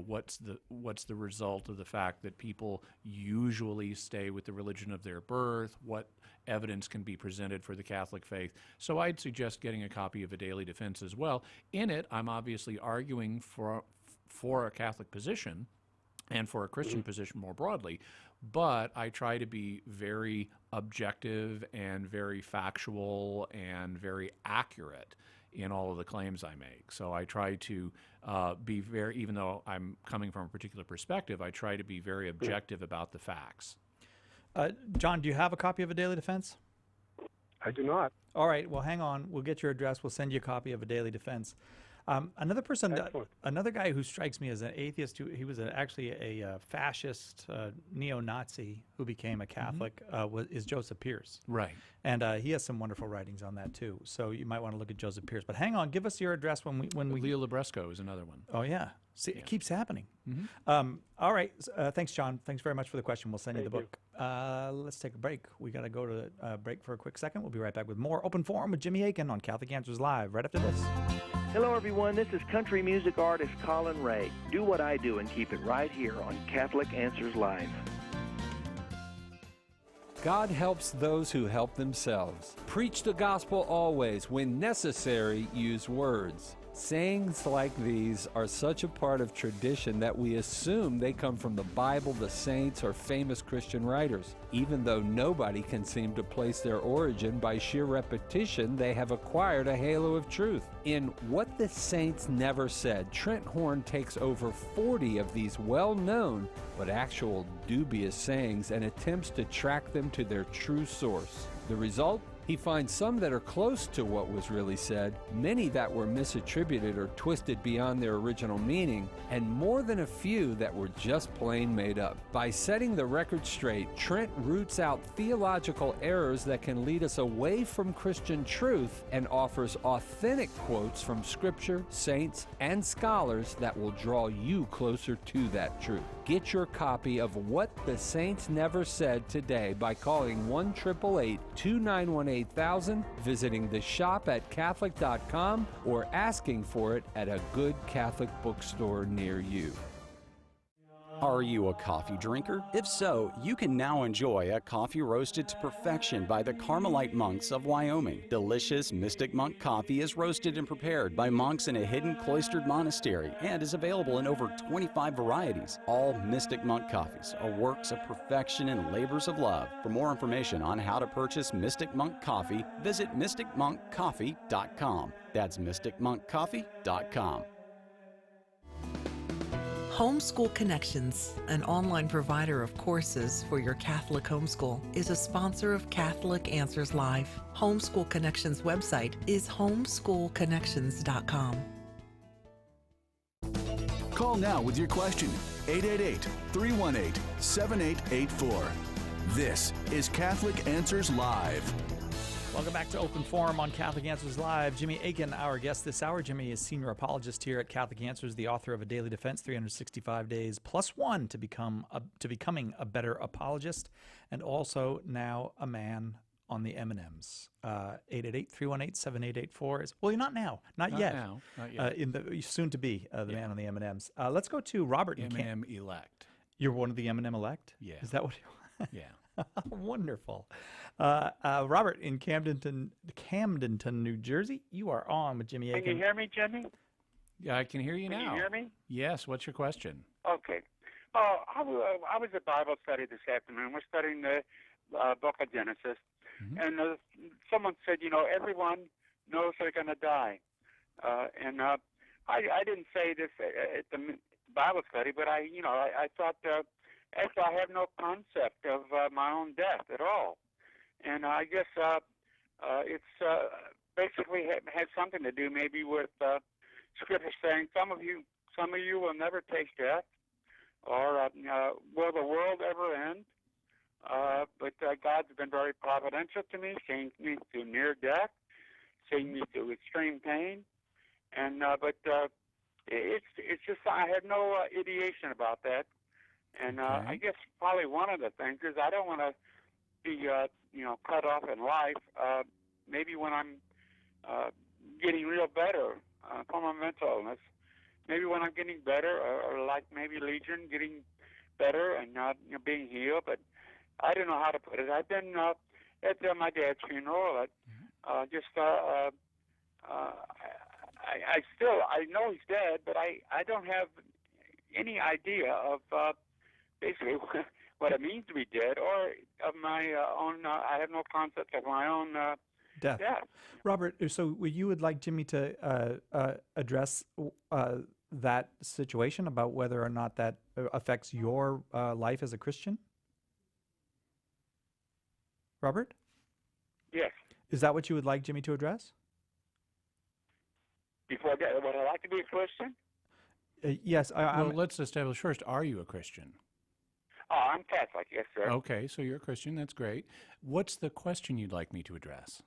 what's the result of the fact that people usually stay with the religion of their birth? What evidence can be presented for the Catholic faith? So I'd suggest getting a copy of A Daily Defense as well. In it, I'm obviously arguing for a Catholic position and for a Christian position more broadly, but I try to be very objective and very factual and very accurate in all of the claims I make. So I try to be very, even though I'm coming from a particular perspective, I try to be very objective about the facts. John, do you have a copy of A Daily Defense? I do not. All right, well, hang on. We'll get your address. We'll send you a copy of A Daily Defense. Another guy who strikes me as an atheist, he was actually a fascist neo-Nazi who became a Catholic, is Joseph Pierce. Right. And he has some wonderful writings on that too. So you might want to look at Joseph Pierce. But hang on, give us your address when we. Leo Libresco is another one. Oh yeah. See, it keeps happening. All right. Thanks, John. Thanks very much for the question. We'll send you the book. Let's take a break. We got to go to a break for a quick second. We'll be right back with more Open Forum with Jimmy Akin on Catholic Answers Live right after this. Hello, everyone. This is country music artist Colin Ray. Do what I do and keep it right here on Catholic Answers Live. God helps those who help themselves. Preach the gospel always. When necessary, use words. Sayings like these are such a part of tradition that we assume they come from the Bible, the saints, or famous Christian writers. Even though nobody can seem to place their origin, by sheer repetition, they have acquired a halo of truth. In What the Saints Never Said, Trent Horn takes over 40 of these well-known but actual dubious sayings and attempts to track them to their true source. The result? He finds some that are close to what was really said, many that were misattributed or twisted beyond their original meaning, and more than a few that were just plain made up. By setting the record straight, Trent roots out theological errors that can lead us away from Christian truth and offers authentic quotes from Scripture, saints, and scholars that will draw you closer to that truth. Get your copy of What the Saints Never Said today by calling 1-888-291-8000, visiting the shop at Catholic.com, or asking for it at a good Catholic bookstore near you. Are you a coffee drinker? If so, you can now enjoy a coffee roasted to perfection by the Carmelite monks of Wyoming. Delicious Mystic Monk coffee is roasted and prepared by monks in a hidden cloistered monastery and is available in over 25 varieties. All Mystic Monk coffees are works of perfection and labors of love. For more information on how to purchase Mystic Monk coffee, visit mysticmonkcoffee.com. That's mysticmonkcoffee.com. Homeschool Connections, an online provider of courses for your Catholic homeschool, is a sponsor of Catholic Answers Live. Homeschool Connections website is homeschoolconnections.com. Call now with your question, 888-318-7884. This is Catholic Answers Live. Welcome back to Open Forum on Catholic Answers Live. Jimmy Akin, our guest this hour. Jimmy is senior apologist here at Catholic Answers, the author of A Daily Defense, 365 Days Plus One to becoming a better apologist, and also now a man on the M&Ms. 888-318-7884 is, well, you're not now. Not yet. Not yet. In the soon to be the man on the M&Ms. Let's go to Robert. M&M elect. You're one of the M&M elect? Yeah. Is that what you Yeah. Wonderful. Robert in Camdenton, New Jersey, you are on with Jimmy Akin. Can you hear me, Jimmy? Yeah, I can hear you Can now. you hear me? Yes. What's your question? Okay. Oh, I was at Bible study this afternoon. We're studying the book of Genesis. And someone said, everyone knows they're going to die. And I didn't say this at the Bible study, but I thought, actually, I have no concept of my own death at all. And I guess it's basically has something to do maybe with Scripture saying some of you will never taste death, or will the world ever end? But God's been very providential to me, seeing me through near death, seeing me through extreme pain, and but it's just I have no ideation about that, and I guess probably one of the things is I don't want to be cut off in life. Maybe when I'm getting real better from a mental illness, maybe when I'm getting better, or like maybe Legion getting better and being healed, but I don't know how to put it. I've been at my dad's funeral. I know he's dead, but I don't have any idea of basically what it means to be dead, or of my own. I have no concept of my own death. Robert, so you would like Jimmy to address that situation about whether or not that affects your life as a Christian? Robert? Yes. Is that what you would like Jimmy to address? Before that, would I like to be a Christian? Yes. Well, let's establish first, are you a Christian? Oh, I'm Catholic, yes, sir. Okay, so you're a Christian. That's great. What's the question you'd like me to address?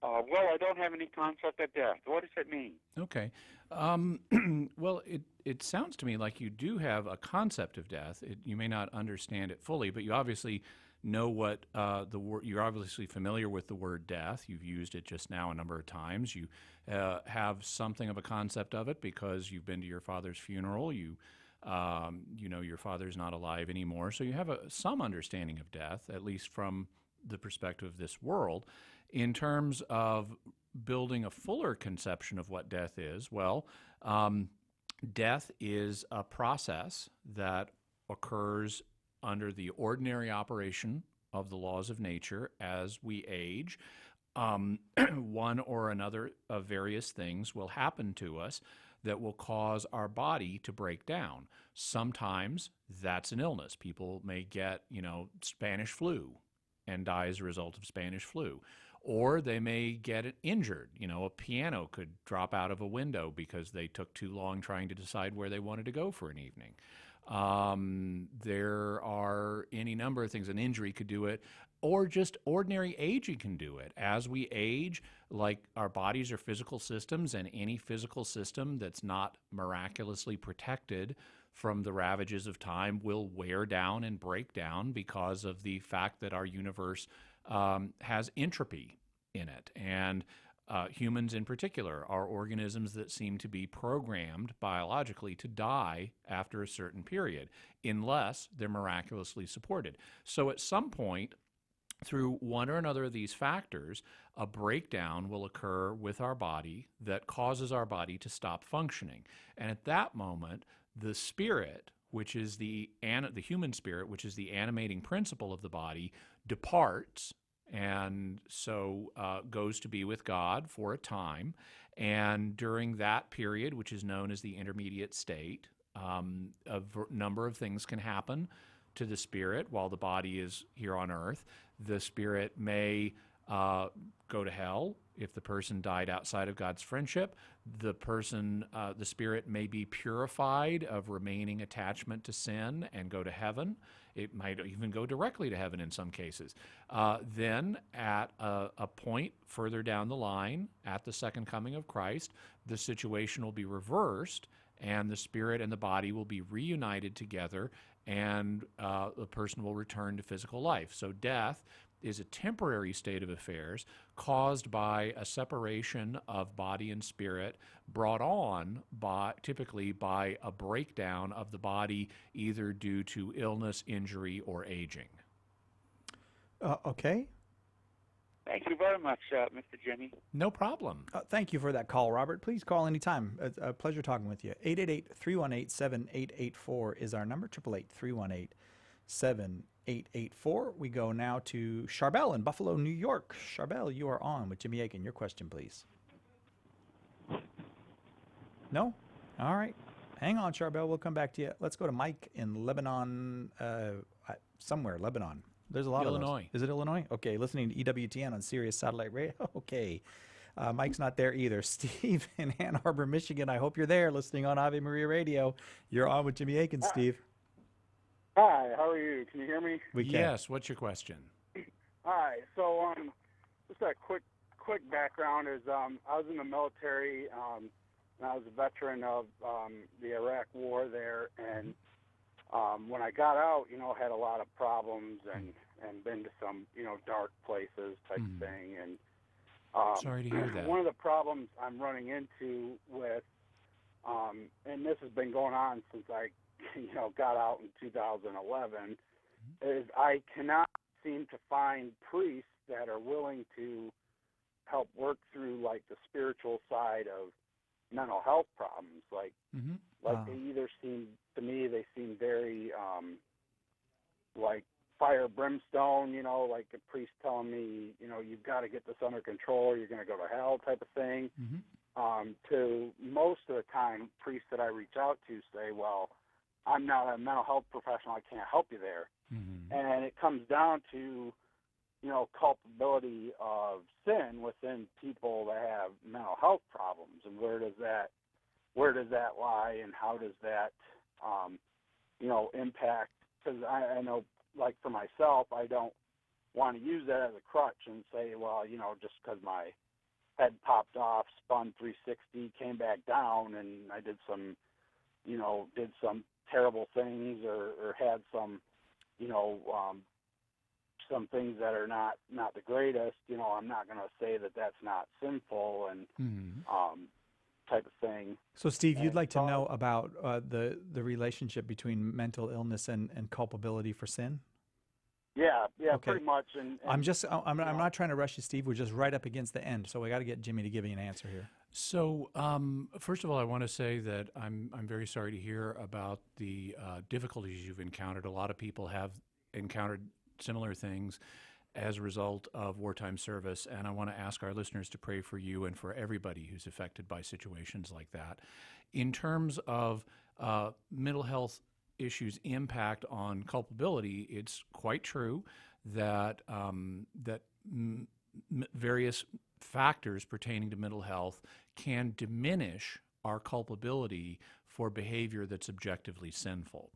Well, I don't have any concept of death. What does it mean? Okay. Well, it sounds to me like you do have a concept of death. You may not understand it fully, but you obviously know what the word. You're obviously familiar with the word death. You've used it just now a number of times. You have something of a concept of it because you've been to your father's funeral. You know your father's not alive anymore, so you have some understanding of death, at least from the perspective of this world. In terms of building a fuller conception of what death is, well, death is a process that occurs under the ordinary operation of the laws of nature as we age. One or another of various things will happen to us that will cause our body to break down. Sometimes that's an illness. People may get, Spanish flu and die as a result of Spanish flu. Or they may get injured. A piano could drop out of a window because they took too long trying to decide where they wanted to go for an evening. There are any number of things. An injury could do it, or just ordinary aging can do it. As we age, like our bodies are physical systems, and any physical system that's not miraculously protected from the ravages of time will wear down and break down because of the fact that our universe has entropy in it. And humans in particular are organisms that seem to be programmed biologically to die after a certain period, unless they're miraculously supported. So at some point, through one or another of these factors, a breakdown will occur with our body that causes our body to stop functioning. And at that moment, the spirit, which is the human spirit, which is the animating principle of the body, departs, and so goes to be with God for a time. And during that period, which is known as the intermediate state, a number of things can happen to the spirit while the body is here on earth. The spirit may go to hell. If the person died outside of God's friendship, the spirit may be purified of remaining attachment to sin and go to heaven. It might even go directly to heaven in some cases. Then at a point further down the line, at the second coming of Christ, the situation will be reversed, and the spirit and the body will be reunited together, and the person will return to physical life. So death is a temporary state of affairs caused by a separation of body and spirit brought on typically by a breakdown of the body, either due to illness, injury, or aging. Okay. Thank you very much, Mr. Jimmy. No problem. Thank you for that call, Robert. Please call anytime. It's a pleasure talking with you. 888-318-7884 is our number, 888-318-7884. We go now to Charbel in Buffalo, New York. Charbel, you are on with Jimmy Akin. Your question, please. No? All right. Hang on, Charbel. We'll come back to you. Let's go to Mike in Lebanon, somewhere, Lebanon. There's a lot Illinois. of those. Is it Illinois? Okay, listening to EWTN on Sirius Satellite Radio. Okay. Mike's not there either. Steve in Ann Arbor, Michigan. I hope you're there listening on Ave Maria Radio. You're on with Jimmy Akin, Steve. Hi, how are you? Can you hear me? We can. Yes, what's your question? Hi, so just a quick background is I was in the military, and I was a veteran of the Iraq War there, and when I got out, had a lot of problems and been to some, dark places type of thing. And sorry to hear that. One of the problems I'm running into with, and this has been going on since I, got out in 2011, is I cannot seem to find priests that are willing to help work through like the spiritual side of mental health problems. They either seem to me they seem very like fire brimstone, like a priest telling me, you've got to get this under control or you're going to go to hell type of thing. To most of the time, priests that I reach out to say, well, I'm not a mental health professional, I can't help you there. And it comes down to, culpability of sin within people that have mental health problems, and where does that lie, and how does that, impact? Because I know, like for myself, I don't want to use that as a crutch and say, well, just because my head popped off, spun 360, came back down, and I did some terrible things or had some, some things that are not the greatest, I'm not going to say that that's not sinful and type of thing. So, Steve, you'd like to know about the relationship between mental illness and culpability for sin? Yeah, Okay. pretty much. And I'm not trying to rush you, Steve. We're just right up against the end, so we got to get Jimmy to give you an answer here. So, first of all, I want to say that I'm very sorry to hear about the difficulties you've encountered. A lot of people have encountered similar things as a result of wartime service, and I want to ask our listeners to pray for you and for everybody who's affected by situations like that. In terms of mental health issues' impact on culpability, it's quite true that various factors pertaining to mental health can diminish our culpability for behavior that's objectively sinful.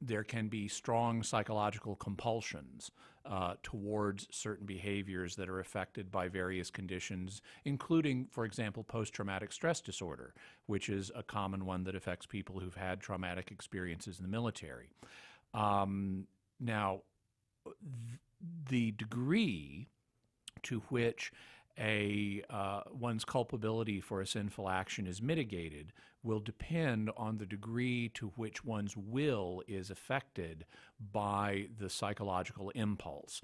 There can be strong psychological compulsions towards certain behaviors that are affected by various conditions, including, for example, post-traumatic stress disorder, which is a common one that affects people who've had traumatic experiences in the military. Now, the degree to which one's culpability for a sinful action is mitigated will depend on the degree to which one's will is affected by the psychological impulse.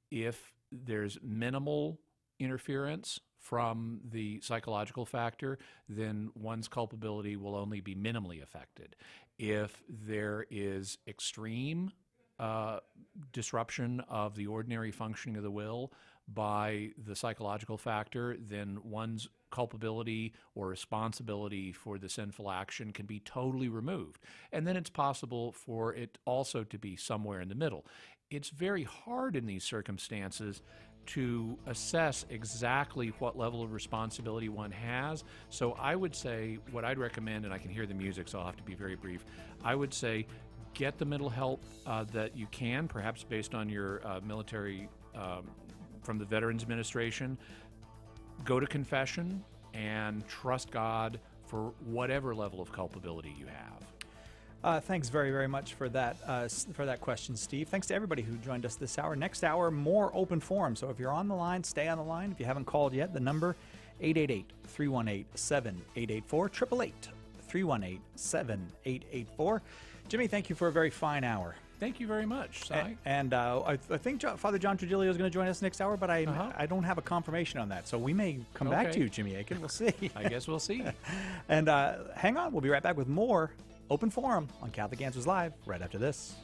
If there's minimal interference from the psychological factor, then one's culpability will only be minimally affected. If there is extreme disruption of the ordinary functioning of the will by the psychological factor, then one's culpability or responsibility for the sinful action can be totally removed. And then it's possible for it also to be somewhere in the middle. It's very hard in these circumstances to assess exactly what level of responsibility one has. So I would say what I'd recommend, and I can hear the music, so I'll have to be very brief, I would say get the mental help that you can, perhaps based on your military from the Veterans Administration. Go to confession and trust God for whatever level of culpability you have. Thanks very, very much for that question, Steve. Thanks to everybody who joined us this hour. Next hour, more open forum. So if you're on the line, stay on the line. If you haven't called yet, the number 888-318-7884, 888-318-7884. Jimmy, thank you for a very fine hour. Thank you very much, Si. And I think Father John Trujillo is going to join us next hour, but I don't have a confirmation on that. So we may come back to you, Jimmy Akin. We'll see. I guess we'll see. And hang on. We'll be right back with more Open Forum on Catholic Answers Live right after this.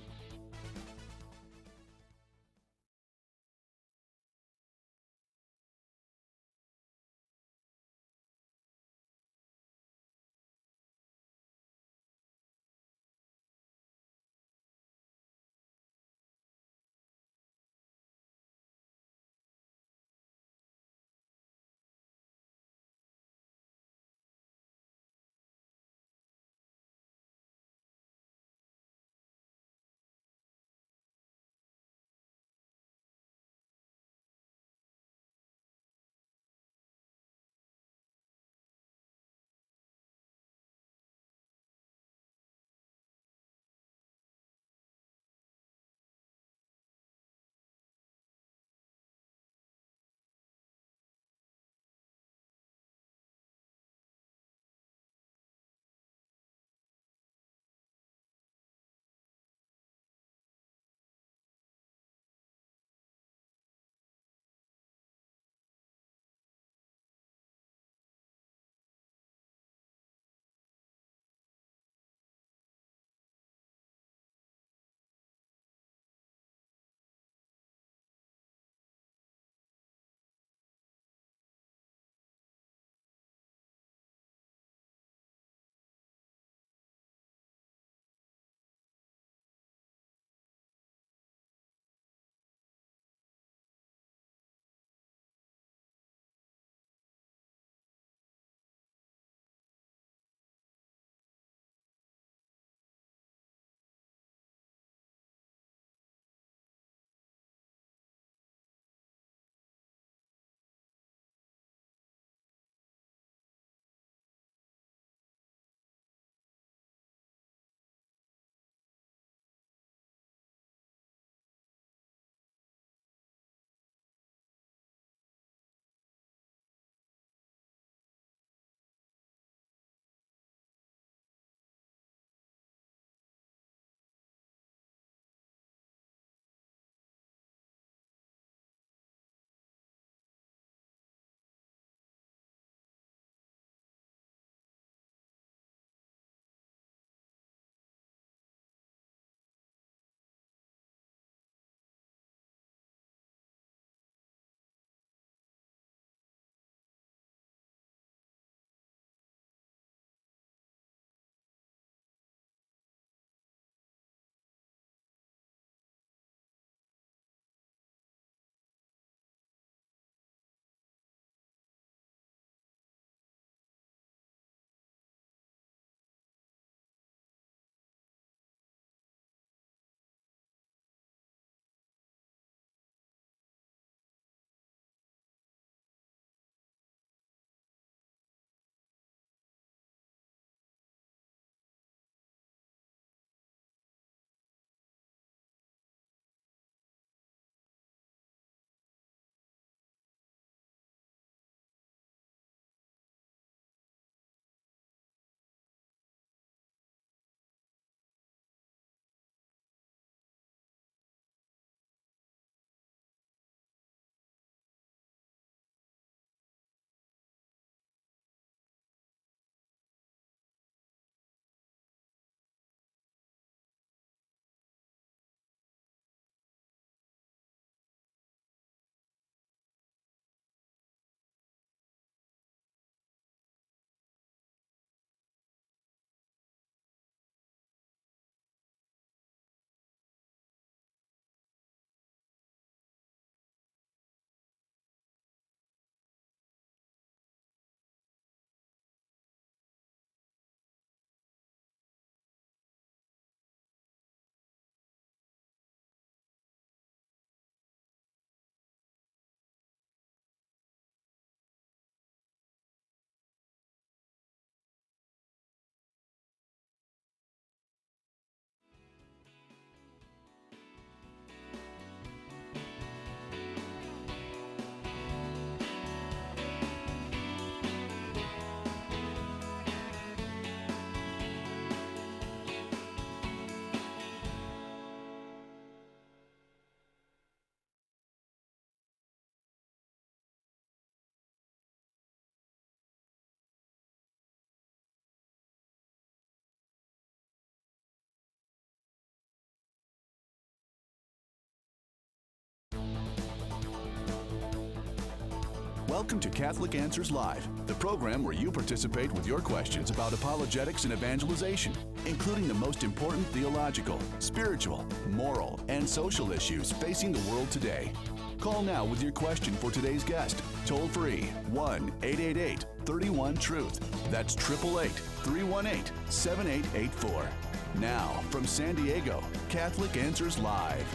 Welcome to Catholic Answers Live, the program where you participate with your questions about apologetics and evangelization, including the most important theological, spiritual, moral, and social issues facing the world today. Call now with your question for today's guest. Toll free 1-888-31-TRUTH. That's 888-318-7884. Now, from San Diego, Catholic Answers Live.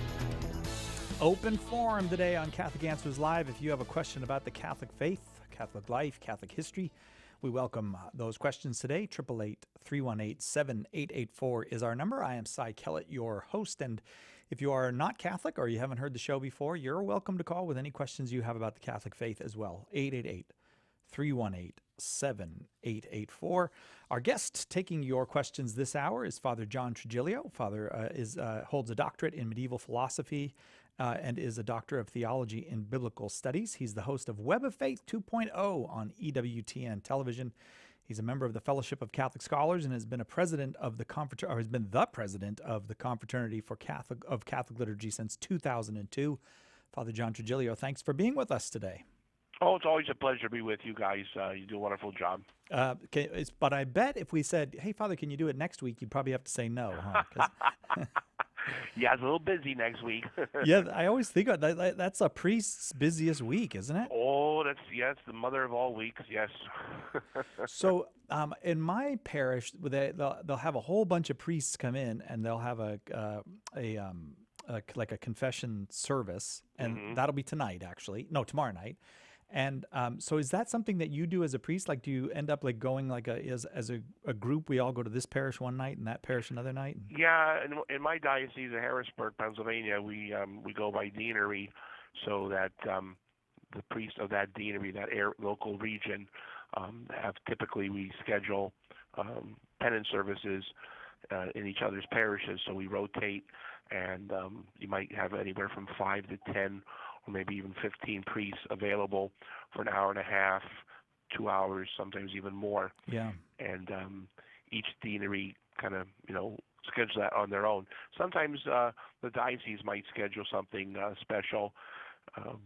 Open forum today on Catholic Answers Live. If you have a question about the Catholic faith, Catholic life, Catholic history, we welcome those questions today. 888-318-7884 is our number. I am Cy Kellett, your host, and if you are not Catholic or you haven't heard the show before, you're welcome to call with any questions you have about the Catholic faith as well. 888-318-7884. Our guest taking your questions this hour is Father John Trigilio. Father holds a doctorate in medieval philosophy and is a doctor of theology in biblical studies. He's the host of Web of Faith 2.0 on EWTN television. He's a member of the Fellowship of Catholic Scholars and has been the president of the Confraternity for Catholic Liturgy since 2002. Father John Trigilio, thanks for being with us today. Oh, it's always a pleasure to be with you guys. You do a wonderful job. But I bet if we said, "Hey, Father, can you do it next week?" you'd probably have to say no, huh? Yeah, it's a little busy next week. Yeah, I always think of that. That's a priest's busiest week, isn't it? Oh, it's the mother of all weeks. Yes. So, in my parish, they'll have a whole bunch of priests come in, and they'll have a confession service, and that'll be tonight, actually. No, tomorrow night. And so is that something that you do as a priest? Like, do you end up like going like as a group? We all go to this parish one night and that parish another night? Yeah, in my diocese of Harrisburg, Pennsylvania, we go by deanery, so that the priests of that deanery, that local region, we schedule penance services in each other's parishes. So we rotate, and you might have anywhere from 5 to 10 or maybe even 15 priests available for an hour and a half, 2 hours, sometimes even more. Yeah. And each deanery kind of, schedule that on their own. Sometimes the diocese might schedule something special,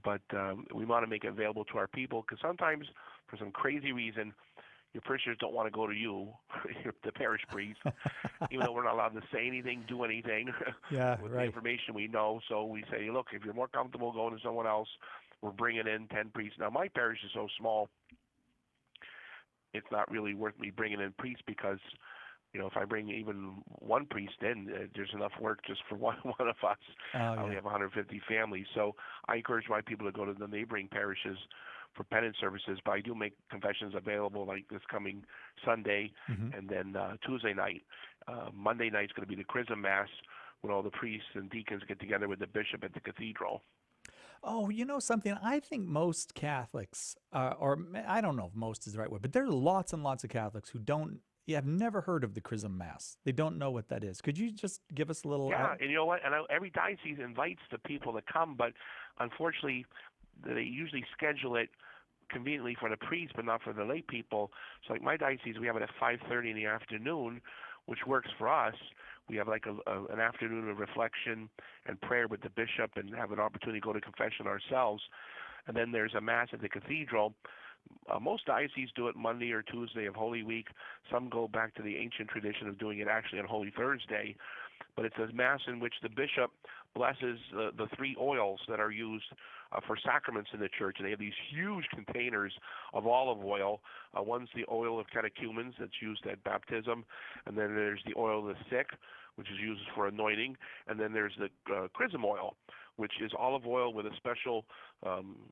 but we want to make it available to our people, because sometimes, for some crazy reason, your parishioners don't want to go to you, the parish priest, even though we're not allowed to say anything, do anything with the information we know. So we say, look, if you're more comfortable going to someone else, we're bringing in 10 priests. Now, my parish is so small, it's not really worth me bringing in priests, because, if I bring even one priest in, there's enough work just for one of us. I only have 150 families. So I encourage my people to go to the neighboring parishes for penance services, but I do make confessions available like this coming Sunday, and then Tuesday night. Monday night is going to be the Chrism Mass, when all the priests and deacons get together with the bishop at the cathedral. Oh, you know something? I think most Catholics, or I don't know if most is the right word, but there are lots and lots of Catholics who have never heard of the Chrism Mass. They don't know what that is. Could you just give us a little... Yeah, and you know what? And every diocese invites the people to come, but unfortunately, they usually schedule it conveniently for the priest, but not for the lay people. So like my diocese, we have it at 5:30 in the afternoon, which works for us. We have like an afternoon of reflection and prayer with the bishop, and have an opportunity to go to confession ourselves. And then there's a Mass at the cathedral. Most dioceses do it Monday or Tuesday of Holy Week. Some go back to the ancient tradition of doing it actually on Holy Thursday. But it's a Mass in which the bishop blesses the 3 oils that are used for sacraments in the church. And they have these huge containers of olive oil. One's the oil of catechumens that's used at baptism. And then there's the oil of the sick, which is used for anointing. And then there's the chrism oil, which is olive oil with a special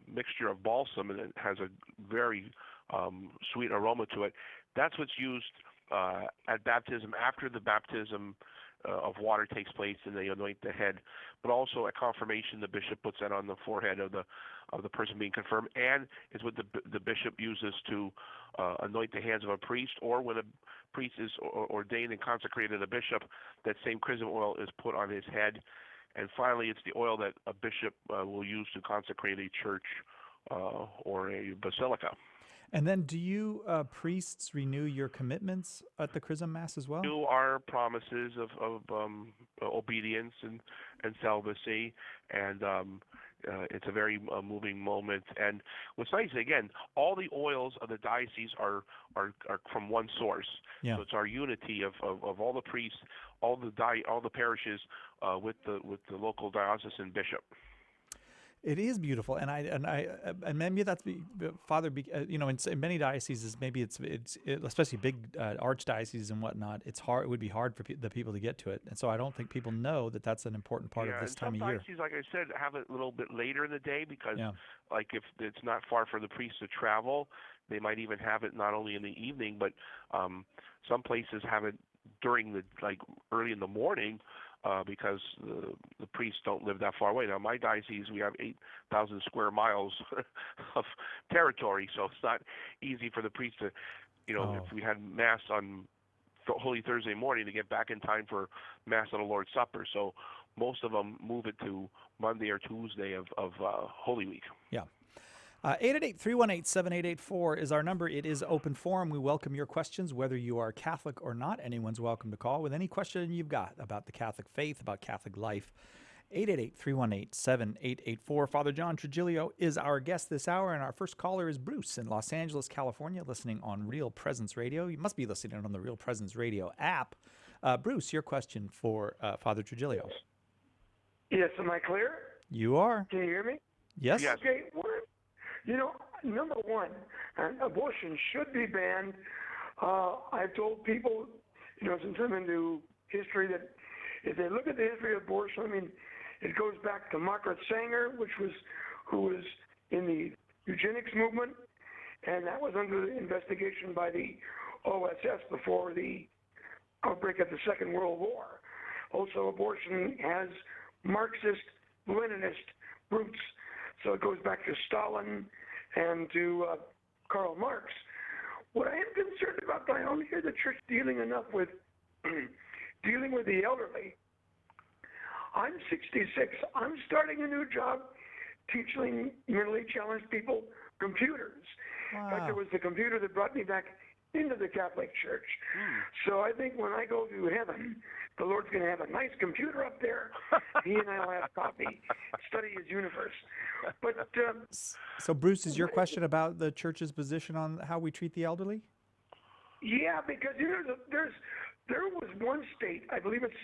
mixture of balsam, and it has a very sweet aroma to it. That's what's used at baptism, after the baptism of water takes place, and they anoint the head. But also at confirmation, the bishop puts that on the forehead of the person being confirmed, and is what the bishop uses to anoint the hands of a priest, or when a priest is ordained and consecrated a bishop, that same chrism oil is put on his head. And finally, it's the oil that a bishop will use to consecrate a church or a basilica. And then do you priests renew your commitments at the Chrism Mass as well? Do our promises of obedience and celibacy, and it's a very moving moment. And what's nice, again, all the oils of the diocese are from one source. Yeah. So it's our unity of all the priests, all the parishes with the local diocesan bishop. It is beautiful, and maybe that's Father. In many dioceses, maybe it's especially big archdioceses and whatnot. It's hard. It would be hard for the people to get to it, and so I don't think people know that that's an important part of this time of year. Some dioceses, like I said, have it a little bit later in the day because, like, if it's not far for the priest to travel, they might even have it not only in the evening, but some places have it during the early in the morning. Because the priests don't live that far away. Now, my diocese, we have 8,000 square miles of territory, so it's not easy for the priest to, if we had Mass on Holy Thursday morning, to get back in time for Mass on the Lord's Supper. So most of them move it to Monday or Tuesday of Holy Week. Yeah. 888-318-7884 is our number. It is open forum. We welcome your questions, whether you are Catholic or not. Anyone's welcome to call with any question you've got about the Catholic faith, about Catholic life. 888-318-7884. Father John Trigilio is our guest this hour, and our first caller is Bruce in Los Angeles, California, listening on Real Presence Radio. You must be listening on the Real Presence Radio app. Bruce, your question for Father Trigilio. Yes, am I clear? You are. Can you hear me? Yes. Okay, number one, abortion should be banned. I've told people, since I'm into history, that if they look at the history of abortion, it goes back to Margaret Sanger, who was in the eugenics movement, and that was under investigation by the OSS before the outbreak of the Second World War. Also, abortion has Marxist-Leninist roots. So it goes back to Stalin and to Karl Marx. What I am concerned about, I don't hear the church dealing enough with dealing with the elderly. I'm 66. I'm starting a new job teaching mentally challenged people computers. Wow. In fact, it was the computer that brought me back into the Catholic Church. So I think when I go to heaven, the Lord's going to have a nice computer up there. He and I will have coffee, study his universe. But so, Bruce, is your question about the church's position on how we treat the elderly? Yeah, because there was one state, I believe it's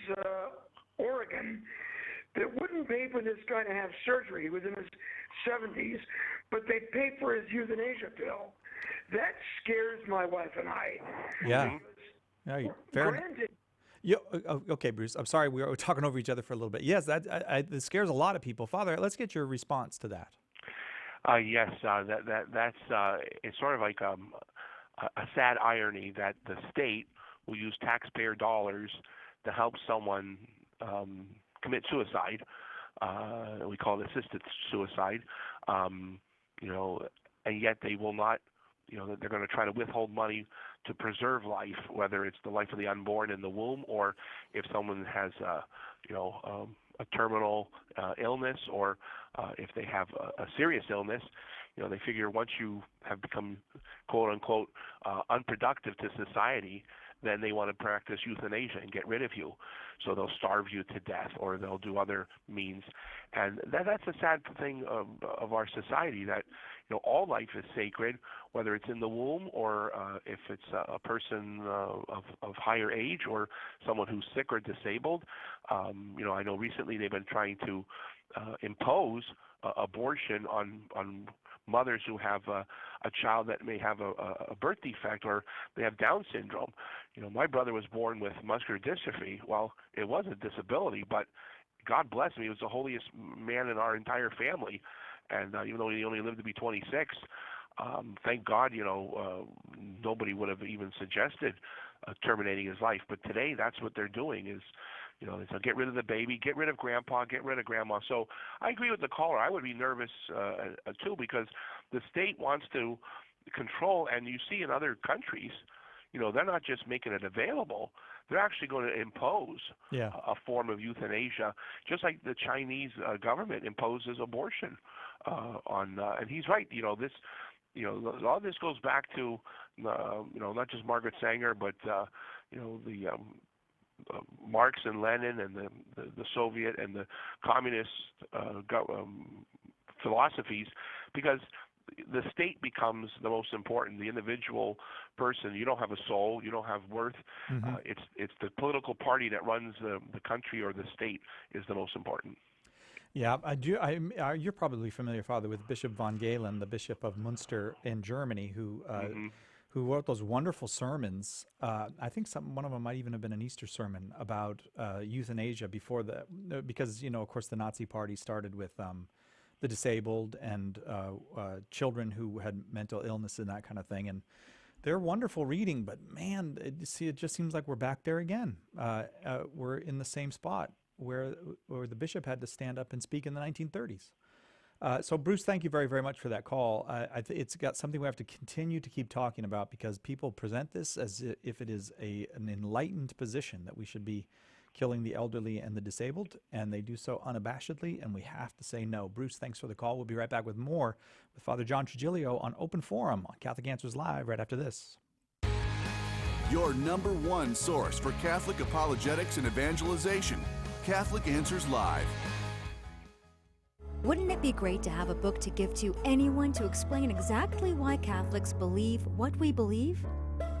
Oregon, that wouldn't pay for this guy to have surgery. He was in his 70s, but they paid for his euthanasia bill. That scares my wife and I. Yeah. Fair enough. Granted, okay, Bruce. I'm sorry, we were talking over each other for a little bit. Yes, that scares a lot of people. Father, let's get your response to that. Yes, that's it's sort of like a sad irony that the state will use taxpayer dollars to help someone commit suicide. We call it assisted suicide. And yet they will not. They're going to try to withhold money to preserve life, whether it's the life of the unborn in the womb, or if someone has, a terminal illness, or if they have a serious illness. They figure once you have become, quote unquote, unproductive to society, then they want to practice euthanasia and get rid of you. So they'll starve you to death, or they'll do other means. And that's a sad thing of our society, that all life is sacred, whether it's in the womb, or if it's a person of higher age, or someone who's sick or disabled. I know recently they've been trying to impose abortion on mothers who have a child that may have a birth defect, or they have Down syndrome. My brother was born with muscular dystrophy. Well, it was a disability, but God bless him, he was the holiest man in our entire family. And even though he only lived to be 26, thank God, nobody would have even suggested terminating his life. But today, that's what they're doing is, so get rid of the baby, get rid of grandpa, get rid of grandma. So I agree with the caller. I would be nervous too, because the state wants to control, and you see in other countries, they're not just making it available. They're actually going to impose a form of euthanasia, just like the Chinese government imposes abortion on. And he's right. This, all this goes back to, not just Margaret Sanger, but the Marx and Lenin and the Soviet and the communist philosophies, because the state becomes the most important. The individual person, you don't have a soul, you don't have worth. It's the political party that runs the country or the state is the most important. Yeah, you're probably familiar, Father, with Bishop von Galen, the Bishop of Munster in Germany, who wrote those wonderful sermons. I think one of them might even have been an Easter sermon about euthanasia because of course, the Nazi Party started with the disabled and children who had mental illness and that kind of thing. And they're wonderful reading, but man, it just seems like we're back there again. We're in the same spot where the bishop had to stand up and speak in the 1930s. So Bruce, thank you very, very much for that call. It's got something we have to continue to keep talking about, because people present this as if it is an enlightened position that we should be killing the elderly and the disabled, and they do so unabashedly, and we have to say no. Bruce, thanks for the call. We'll be right back with more with Father John Trigilio on Open Forum on Catholic Answers Live right after this. Your number one source for Catholic apologetics and evangelization, Catholic Answers Live. Wouldn't it be great to have a book to give to anyone to explain exactly why Catholics believe what we believe?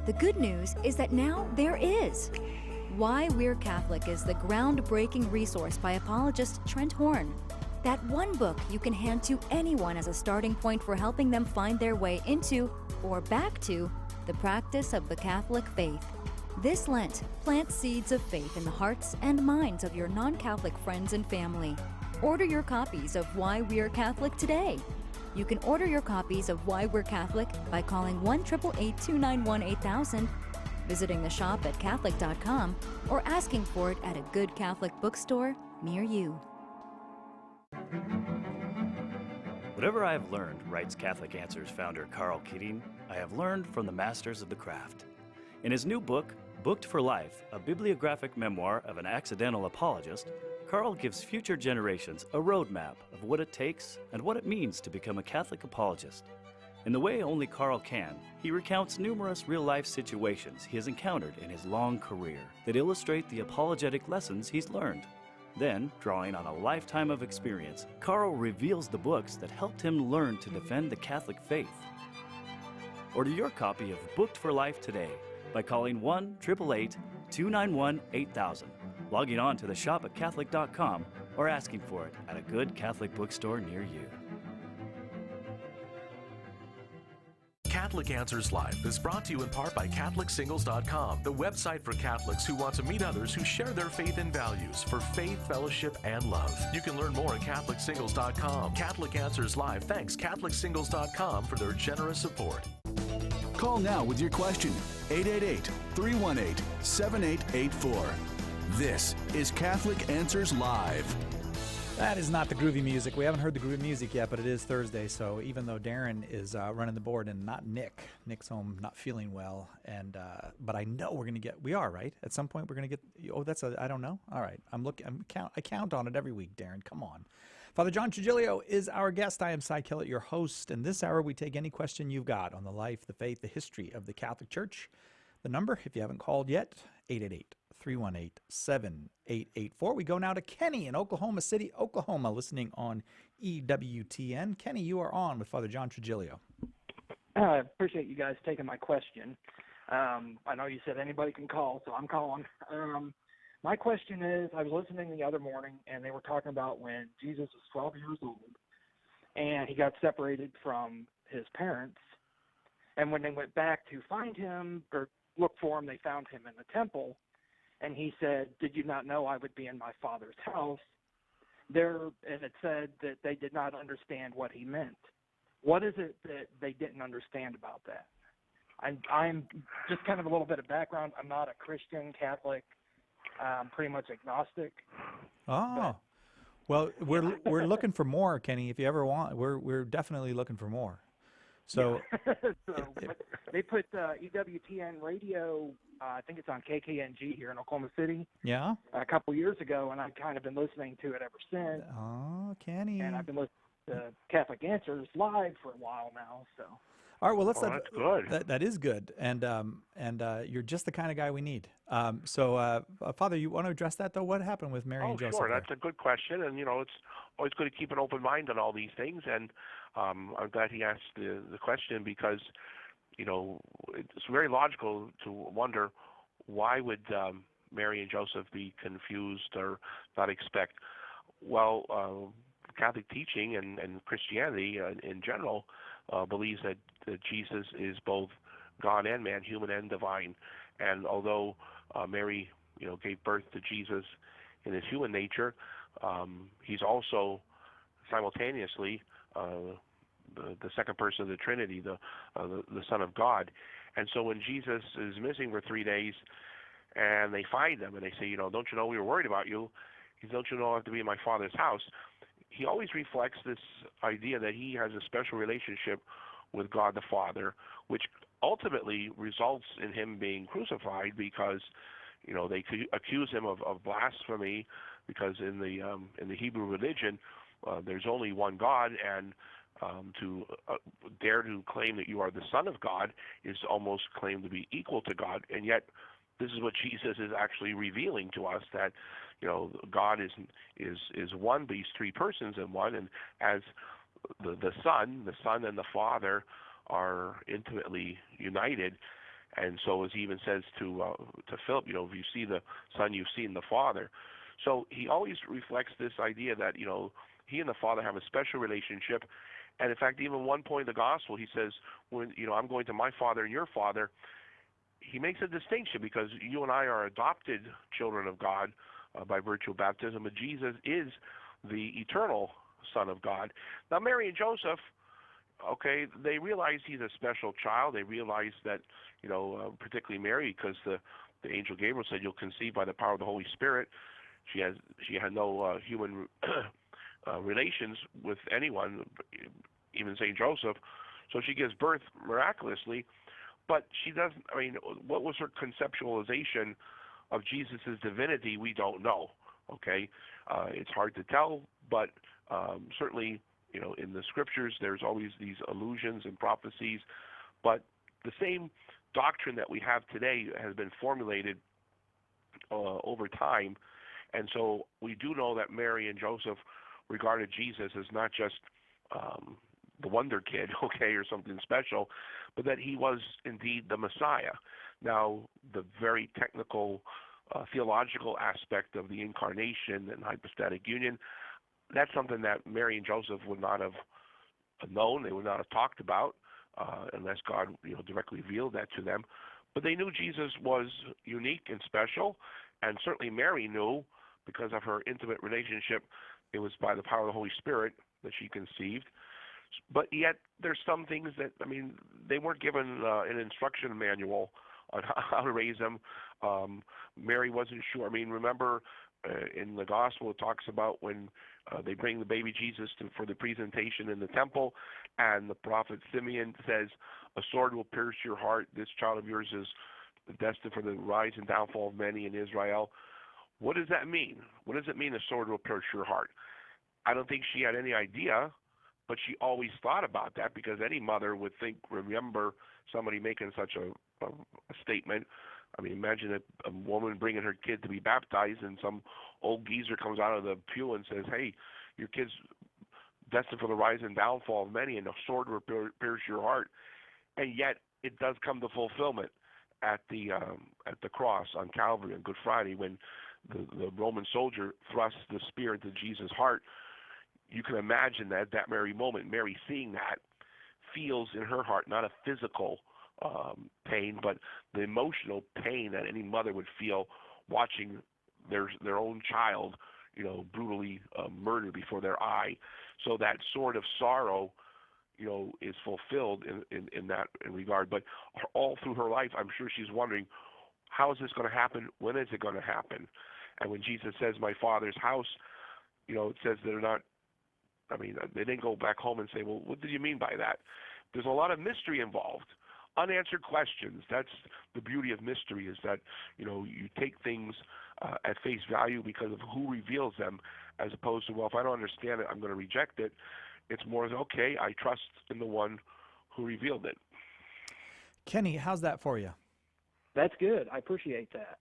The good news is that now there is. Why We're Catholic is the groundbreaking resource by apologist Trent Horn. That one book you can hand to anyone as a starting point for helping them find their way into, or back to, the practice of the Catholic faith. This Lent, plant seeds of faith in the hearts and minds of your non-Catholic friends and family. Order your copies of Why We're Catholic today. You can order your copies of Why We're Catholic by calling 1-888-291-8000, visiting the shop at Catholic.com, or asking for it at a good Catholic bookstore near you. Whatever I have learned, writes Catholic Answers founder Carl Keating, I have learned from the masters of the craft. In his new book, Booked for Life, a bibliographic memoir of an accidental apologist, Carl gives future generations a roadmap of what it takes and what it means to become a Catholic apologist. In the way only Carl can, he recounts numerous real-life situations he has encountered in his long career that illustrate the apologetic lessons he's learned. Then, drawing on a lifetime of experience, Carl reveals the books that helped him learn to defend the Catholic faith. Order your copy of Booked for Life today by calling 1-888-291-8000, logging on to the shop at Catholic.com, or asking for it at a good Catholic bookstore near you. Catholic Answers Live is brought to you in part by CatholicSingles.com, the website for Catholics who want to meet others who share their faith and values for faith, fellowship, and love. You can learn more at CatholicSingles.com. Catholic Answers Live thanks CatholicSingles.com for their generous support. Call now with your question, 888-318-7884. This is Catholic Answers Live. That is not the groovy music. We haven't heard the groovy music yet, but it is Thursday, so even though Darren is running the board and not Nick's home not feeling well, and but I know we're gonna we are right at some point we're gonna get. Oh, I don't know. All right, I count on it every week, Darren. Come on. Father John Trigilio is our guest. I am Cy Kellett, your host, and this hour we take any question you've got on the life, the faith, the history of the Catholic Church. The number, if you haven't called yet, 888-318-7884. We go now to Kenny in Oklahoma City, Oklahoma, listening on EWTN. Kenny, you are on with Father John Trigilio. I appreciate you guys taking my question. I know you said anybody can call, so I'm calling. My question is, I was listening the other morning, and they were talking about when Jesus was 12 years old, and he got separated from his parents. And when they went back to find him or look for him, they found him in the temple. And he said, "Did you not know I would be in my Father's house?" And it said that they did not understand what he meant. What is it that they didn't understand about that? I'm just kind of a little bit of background. I'm not a Christian, Catholic. I'm pretty much agnostic. Oh, well, we're looking for more, Kenny. If you ever want, we're definitely looking for more. So, they put EWTN radio, I think it's on KKNG here in Oklahoma City. Yeah. A couple years ago, and I've kind of been listening to it ever since. Oh, Kenny. And I've been listening to Catholic Answers Live for a while now. So. All right. Well, let's. That's good. That is good, and you're just the kind of guy we need. So, Father, you want to address that though? What happened with Mary and Joseph? Sure. there? That's a good question, and it's always good to keep an open mind on all these things. And I'm glad he asked the question because it's very logical to wonder why would Mary and Joseph be confused or not expect. Well, Catholic teaching and Christianity in general believes that Jesus is both God and man, human and divine. And although Mary, gave birth to Jesus in his human nature, he's also simultaneously the second person of the Trinity, the Son of God. And so when Jesus is missing for 3 days, and they find him and they say, don't you know we were worried about you? He says, don't you know I have to be in my Father's house? He always reflects this idea that he has a special relationship with God the Father, which ultimately results in him being crucified because, they accuse him of blasphemy because in the Hebrew religion, there's only one God, and to dare to claim that you are the Son of God is almost claimed to be equal to God, and yet this is what Jesus is actually revealing to us, that God is one, but he's three persons in one, and as the Son and the Father are intimately united. And so as he even says to Philip, if you see the Son, you've seen the Father. So he always reflects this idea that he and the Father have a special relationship. And in fact, even one point in the gospel, he says, when I'm going to my Father and your Father, he makes a distinction because you and I are adopted children of God by virtue of baptism, but Jesus is the eternal Son of God. Now, Mary and Joseph, okay, they realize he's a special child. They realize that, particularly Mary, because the angel Gabriel said, you'll conceive by the power of the Holy Spirit. She had no human relations with anyone, even St. Joseph. So she gives birth miraculously. But she doesn't, what was her conceptualization of Jesus' divinity, we don't know, okay? It's hard to tell, but certainly, in the scriptures, there's always these allusions and prophecies. But the same doctrine that we have today has been formulated over time. And so we do know that Mary and Joseph regarded Jesus as not just the wonder kid, okay, or something special, but that he was indeed the Messiah. Now, the very technical theological aspect of the incarnation and hypostatic union, that's something that Mary and Joseph would not have known. They would not have talked about unless God, directly revealed that to them. But they knew Jesus was unique and special, and certainly Mary knew, because of her intimate relationship, it was by the power of the Holy Spirit that she conceived. But yet there's some things that, they weren't given an instruction manual on how to raise them. Mary wasn't sure. Remember in the gospel it talks about when they bring the baby Jesus for the presentation in the temple, and the prophet Simeon says, a sword will pierce your heart. This child of yours is destined for the rise and downfall of many in Israel. What does that mean? What does it mean a sword will pierce your heart? I don't think she had any idea, but she always thought about that, because any mother would remember somebody making such a statement. Imagine a woman bringing her kid to be baptized, and some old geezer comes out of the pew and says, hey, your kid's destined for the rise and downfall of many, and a sword will pierce your heart. And yet it does come to fulfillment at the cross on Calvary on Good Friday, when the Roman soldier thrusts the spear into Jesus' heart. You can imagine that at that very moment, Mary, seeing that, feels in her heart not a physical pain, but the emotional pain that any mother would feel watching their own child, brutally murdered before their eye. So that sort of sorrow, is fulfilled in that regard. But all through her life, I'm sure she's wondering, how is this going to happen? When is it going to happen? And when Jesus says, my Father's house, it says they're not, they didn't go back home and say, well, what did you mean by that? There's a lot of mystery involved, unanswered questions. That's the beauty of mystery, is that, you take things at face value because of who reveals them, as opposed to, well, if I don't understand it, I'm going to reject it. It's more, okay, I trust in the one who revealed it. Kenny, how's that for you? That's good. I appreciate that.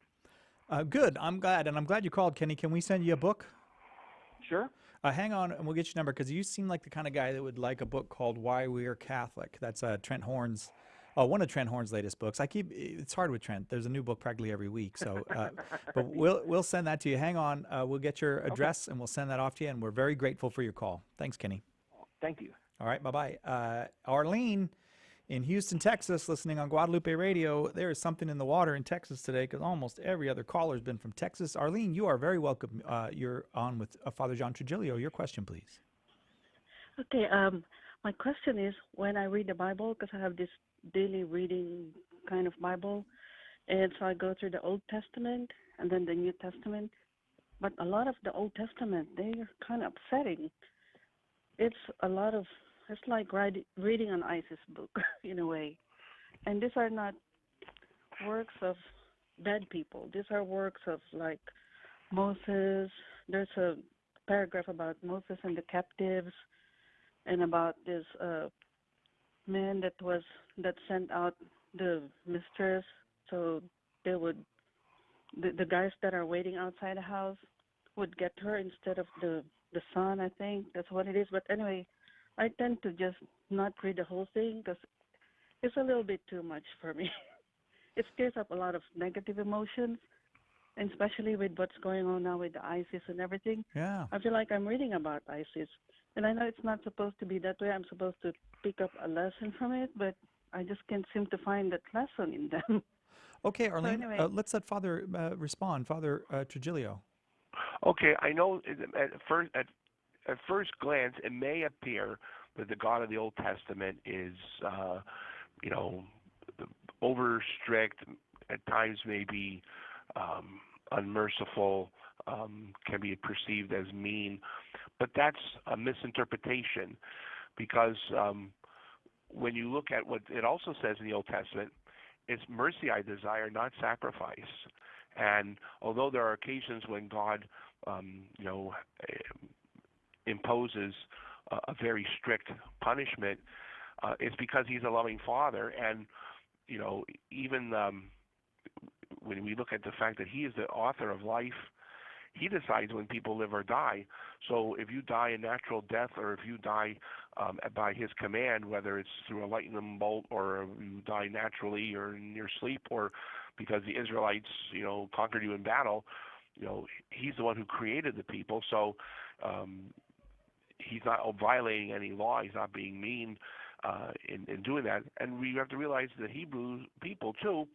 Good. I'm glad, and I'm glad you called, Kenny. Can we send you a book? Sure. Hang on, and we'll get your number, because you seem like the kind of guy that would like a book called Why We're Catholic. That's Trent Horn's, one of Trent Horn's latest books. It's hard with Trent. There's a new book practically every week. So, but we'll send that to you. Hang on. We'll get your address, and we'll send that off to you, and we're very grateful for your call. Thanks, Kenny. Thank you. All right, bye-bye. Arlene in Houston, Texas, listening on Guadalupe Radio. There is something in the water in Texas today, because almost every other caller has been from Texas. Arlene, you are very welcome. You're on with Father John Trigilio. Your question, please. Okay, my question is, when I read the Bible, because I have this daily reading kind of Bible, and so I go through the Old Testament and then the New Testament, but a lot of the Old Testament, they're kind of upsetting. It's like reading an ISIS book in a way. And these are not works of bad people. These are works of like Moses. There's a paragraph about Moses and the captives, and about this man that sent out the mistress, so they would the guys that are waiting outside the house would get her instead of the son. I think that's what it is. But anyway, I tend to just not read the whole thing because it's a little bit too much for me. It stirs up a lot of negative emotions, and especially with what's going on now with the ISIS and everything. Yeah. I feel like I'm reading about ISIS. And I know it's not supposed to be that way. I'm supposed to pick up a lesson from it, but I just can't seem to find that lesson in them. Okay, Arlene, So anyway. let's let Father respond. Father Trigilio. Okay, I know at first glance it may appear that the God of the Old Testament is, over strict, at times maybe unmerciful, can be perceived as mean, but that's a misinterpretation, because when you look at what it also says in the Old Testament, it's mercy I desire, not sacrifice. And although there are occasions when God, imposes a very strict punishment, it's because He's a loving Father. And even when we look at the fact that He is the author of life, He decides when people live or die. So if you die a natural death, or if you die by His command, whether it's through a lightning bolt, or you die naturally, or in your sleep, or because the Israelites, conquered you in battle, He's the one who created the people. So He's not violating any law. He's not being mean in doing that. And we have to realize that Hebrew people too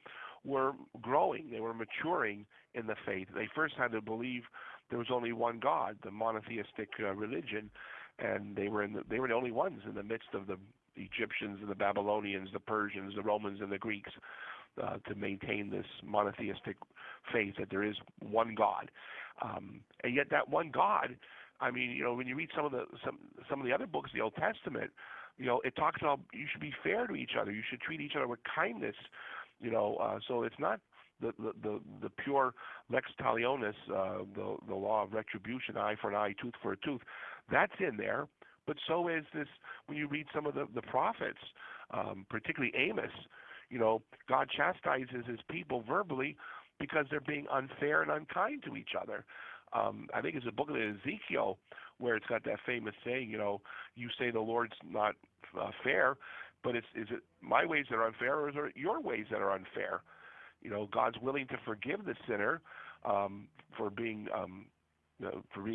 were growing. They were maturing in the faith. They first had to believe there was only one God, the monotheistic religion, and they were the only ones in the midst of the Egyptians and the Babylonians, the Persians, the Romans, and the Greeks to maintain this monotheistic faith that there is one God. And yet that one God, I mean, when you read some of the other books of the Old Testament, it talks about you should be fair to each other. You should treat each other with kindness. So it's not the pure lex talionis, the law of retribution, eye for an eye, tooth for a tooth. That's in there, but so is this. When you read some of the prophets, particularly Amos, God chastises His people verbally because they're being unfair and unkind to each other. I think it's a book of Ezekiel where it's got that famous saying, you say the Lord's not fair, but is it my ways that are unfair, or is it your ways that are unfair? God's willing to forgive the sinner for being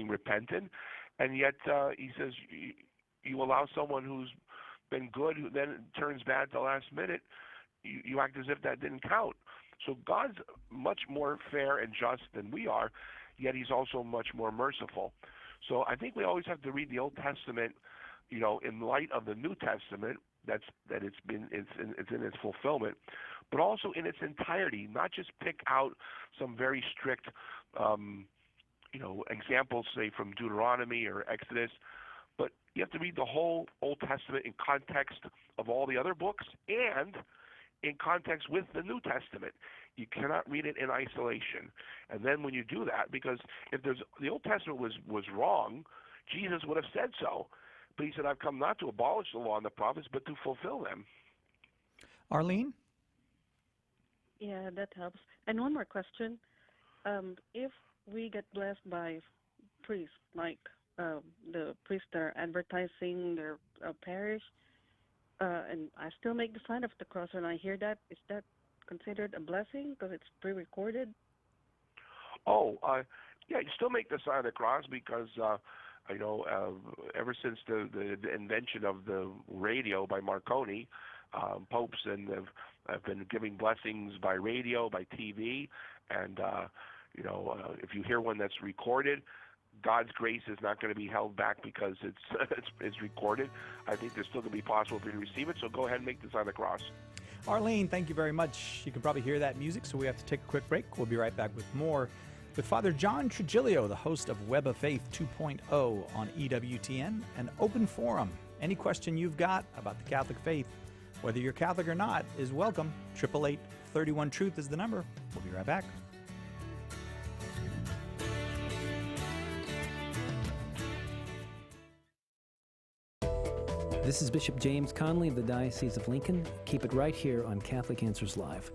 repentant, and yet He says you allow someone who's been good, who then turns bad at the last minute, you act as if that didn't count. So God's much more fair and just than we are, yet He's also much more merciful. So I think we always have to read the Old Testament, in light of the New Testament. It's in its fulfillment, but also in its entirety. Not just pick out some very strict, examples, say from Deuteronomy or Exodus, but you have to read the whole Old Testament in context of all the other books and in context with the New Testament. You cannot read it in isolation. And then when you do that, because if the Old Testament was wrong, Jesus would have said so. but he said, I've come not to abolish the law and the prophets, but to fulfill them. Arlene? Yeah, that helps. And one more question. If we get blessed by priests, like the priests that are advertising their parish, and I still make the sign of the cross when I hear that, is that considered a blessing because it's pre-recorded? Yeah, you still make the sign of the cross because, ever since the invention of the radio by Marconi, popes have been giving blessings by radio, by TV, and if you hear one that's recorded, God's grace is not going to be held back because it's recorded. I think there's still going to be possible for you to receive it, so go ahead and make the sign of the cross. Arlene, thank you very much. You can probably hear that music, so we have to take a quick break. We'll be right back with more with Father John Trigilio, the host of Web of Faith 2.0 on EWTN, an open forum. Any question you've got about the Catholic faith, whether you're Catholic or not, is welcome. 888-31-TRUTH is the number. We'll be right back. This is Bishop James Conley of the Diocese of Lincoln. Keep it right here on Catholic Answers Live.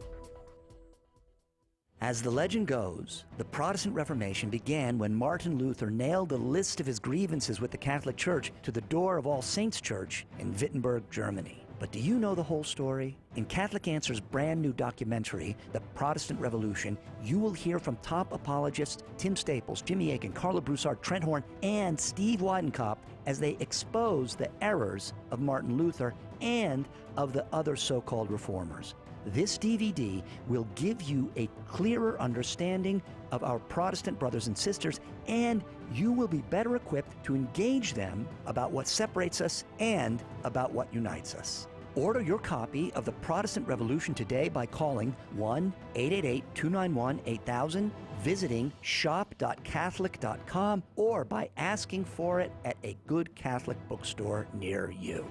As the legend goes, the Protestant Reformation began when Martin Luther nailed a list of his grievances with the Catholic Church to the door of All Saints Church in Wittenberg, Germany. But do you know the whole story? In Catholic Answers' brand new documentary, The Protestant Revolution, you will hear from top apologists Tim Staples, Jimmy Akin, Carla Broussard, Trent Horn, and Steve Weidenkopf as they expose the errors of Martin Luther and of the other so-called reformers. This DVD will give you a clearer understanding of our Protestant brothers and sisters, and you will be better equipped to engage them about what separates us and about what unites us. Order your copy of The Protestant Revolution today by calling 1-888-291-8000, visiting shop.catholic.com, or by asking for it at a good Catholic bookstore near you.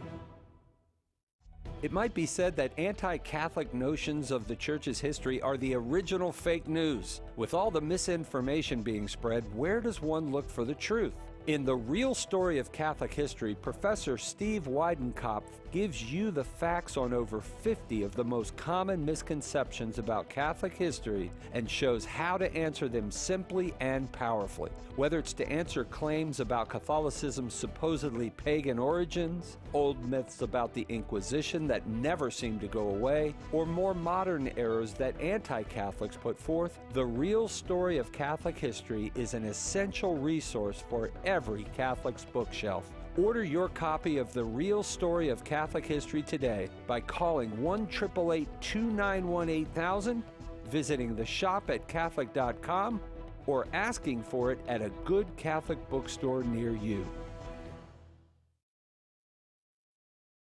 It might be said that anti-Catholic notions of the Church's history are the original fake news. With all the misinformation being spread, where does one look for the truth? In The Real Story of Catholic History, Professor Steve Weidenkopf gives you the facts on over 50 of the most common misconceptions about Catholic history and shows how to answer them simply and powerfully. Whether it's to answer claims about Catholicism's supposedly pagan origins, old myths about the Inquisition that never seem to go away, or more modern errors that anti-Catholics put forth, The Real Story of Catholic History is an essential resource for every Catholic's bookshelf. Order your copy of The Real Story of Catholic History today by calling 1-888-291-8000, visiting the shop at Catholic.com, or asking for it at a good Catholic bookstore near you.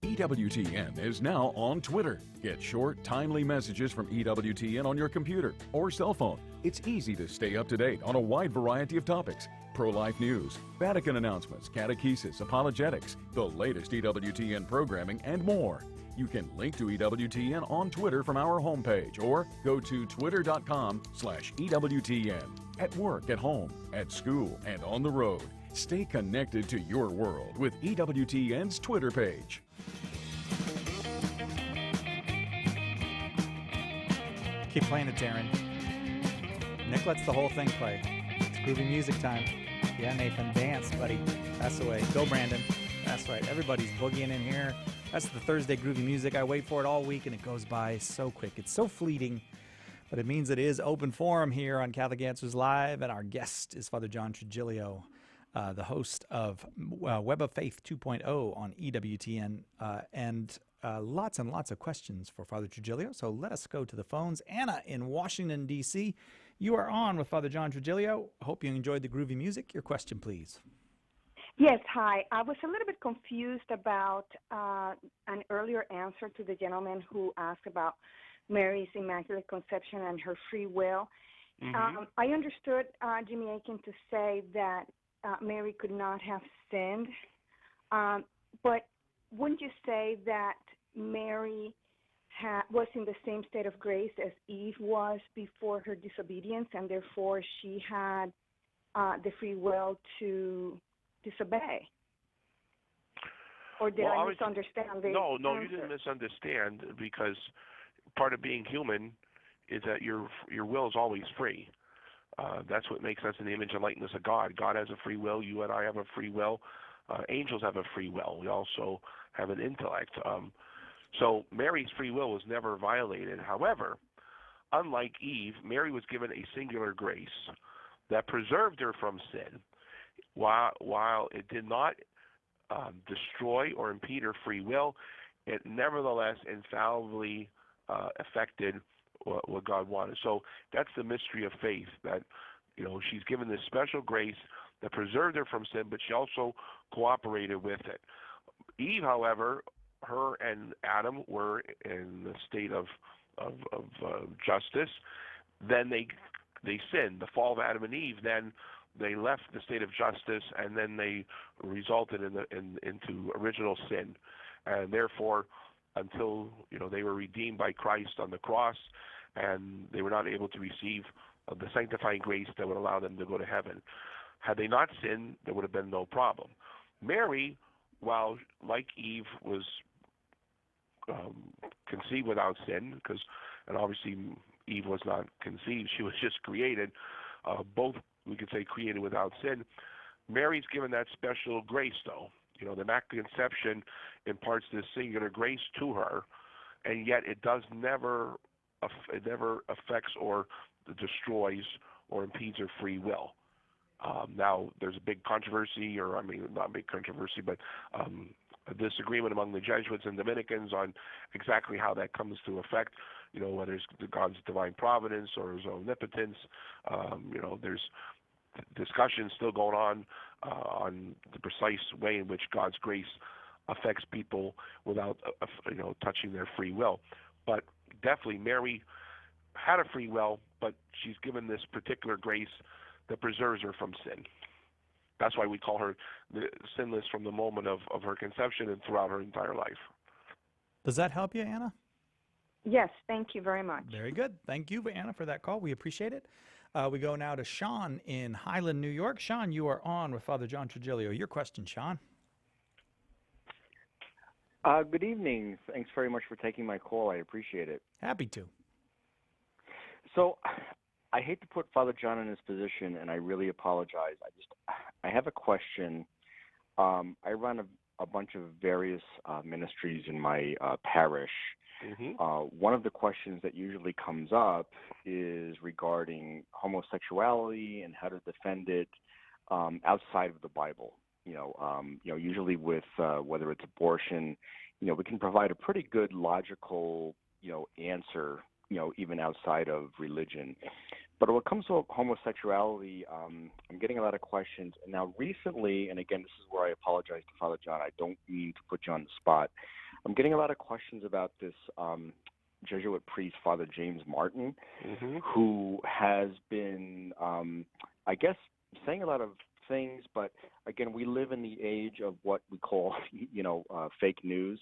EWTN is now on Twitter. Get short, timely messages from EWTN on your computer or cell phone. It's easy to stay up to date on a wide variety of topics. Pro-life news, Vatican announcements, catechesis, apologetics, the latest EWTN programming, and more. You can link to EWTN on Twitter from our homepage or go to twitter.com/EWTN. At work, at home, at school, and on the road. Stay connected to your world with EWTN's Twitter page. Keep playing it, Darren. Nick lets the whole thing play. It's groovy music time. Yeah, Nathan, dance, buddy. Pass away. Go, Brandon. That's right. Everybody's boogieing in here. That's the Thursday groovy music. I wait for it all week, and it goes by so quick. It's so fleeting, but it means it is open forum here on Catholic Answers Live, and our guest is Father John Trigilio, the host of Web of Faith 2.0 on EWTN, and lots and lots of questions for Father Trigilio. So let us go to the phones. Anna in Washington, D.C., you are on with Father John Trigilio. Hope you enjoyed the groovy music. Your question, please. Yes, hi. I was a little bit confused about an earlier answer to the gentleman who asked about Mary's Immaculate Conception and her free will. Mm-hmm. I understood Jimmy Akin to say that Mary could not have sinned, but wouldn't you say that Mary was in the same state of grace as Eve was before her disobedience, and therefore she had the free will to disobey? Or did Well, I obviously- misunderstand the No, you answer? didn't misunderstand, because part of being human is that your will is always free. That's what makes us in the image and likeness of God. God has a free will. You and I have a free will. Angels have a free will. We also have an intellect. So Mary's free will was never violated. However, unlike Eve, Mary was given a singular grace that preserved her from sin, while it did not destroy or impede her free will. It nevertheless infallibly affected what God wanted. So that's the mystery of faith, that she's given this special grace that preserved her from sin, but she also cooperated with it. Eve, however, her and Adam were in the state of justice. Then they sinned. The fall of Adam and Eve, then they left the state of justice, and then they resulted into original sin. And therefore, until they were redeemed by Christ on the cross, and they were not able to receive the sanctifying grace that would allow them to go to heaven. Had they not sinned, there would have been no problem. Mary, while like Eve was conceived without sin, and obviously Eve was not conceived, she was just created, both we could say created without sin. Mary's given that special grace, though. The Immaculate Conception imparts this singular grace to her, and yet it never affects or destroys or impedes her free will. Now, there's a big controversy, not a big controversy, but a disagreement among the Jesuits and Dominicans on exactly how that comes to effect, whether it's God's divine providence or his omnipotence. There's discussions still going on the precise way in which God's grace affects people without, touching their free will. But definitely Mary had a free will, but she's given this particular grace that preserves her from sin. That's why we call her sinless from the moment of her conception and throughout her entire life. Does that help you, Anna? Yes, thank you very much. Very good. Thank you, Anna, for that call. We appreciate it. We go now to Sean in Highland, New York. Sean, you are on with Father John Trigilio. Your question, Sean. Good evening. Thanks very much for taking my call. I appreciate it. Happy to. So, I hate to put Father John in his position, and I really apologize. I have a question. I run a bunch of various ministries in my parish. One of the questions that usually comes up is regarding homosexuality and how to defend it outside of the Bible. Usually with whether it's abortion, we can provide a pretty good logical, answer, even outside of religion. But when it comes to homosexuality, I'm getting a lot of questions. And now recently, and again, this is where I apologize to Father John, I don't mean to put you on the spot. I'm getting a lot of questions about this Jesuit priest, Father James Martin, who has been, I guess, saying a lot of things, but again, we live in the age of what we call, fake news.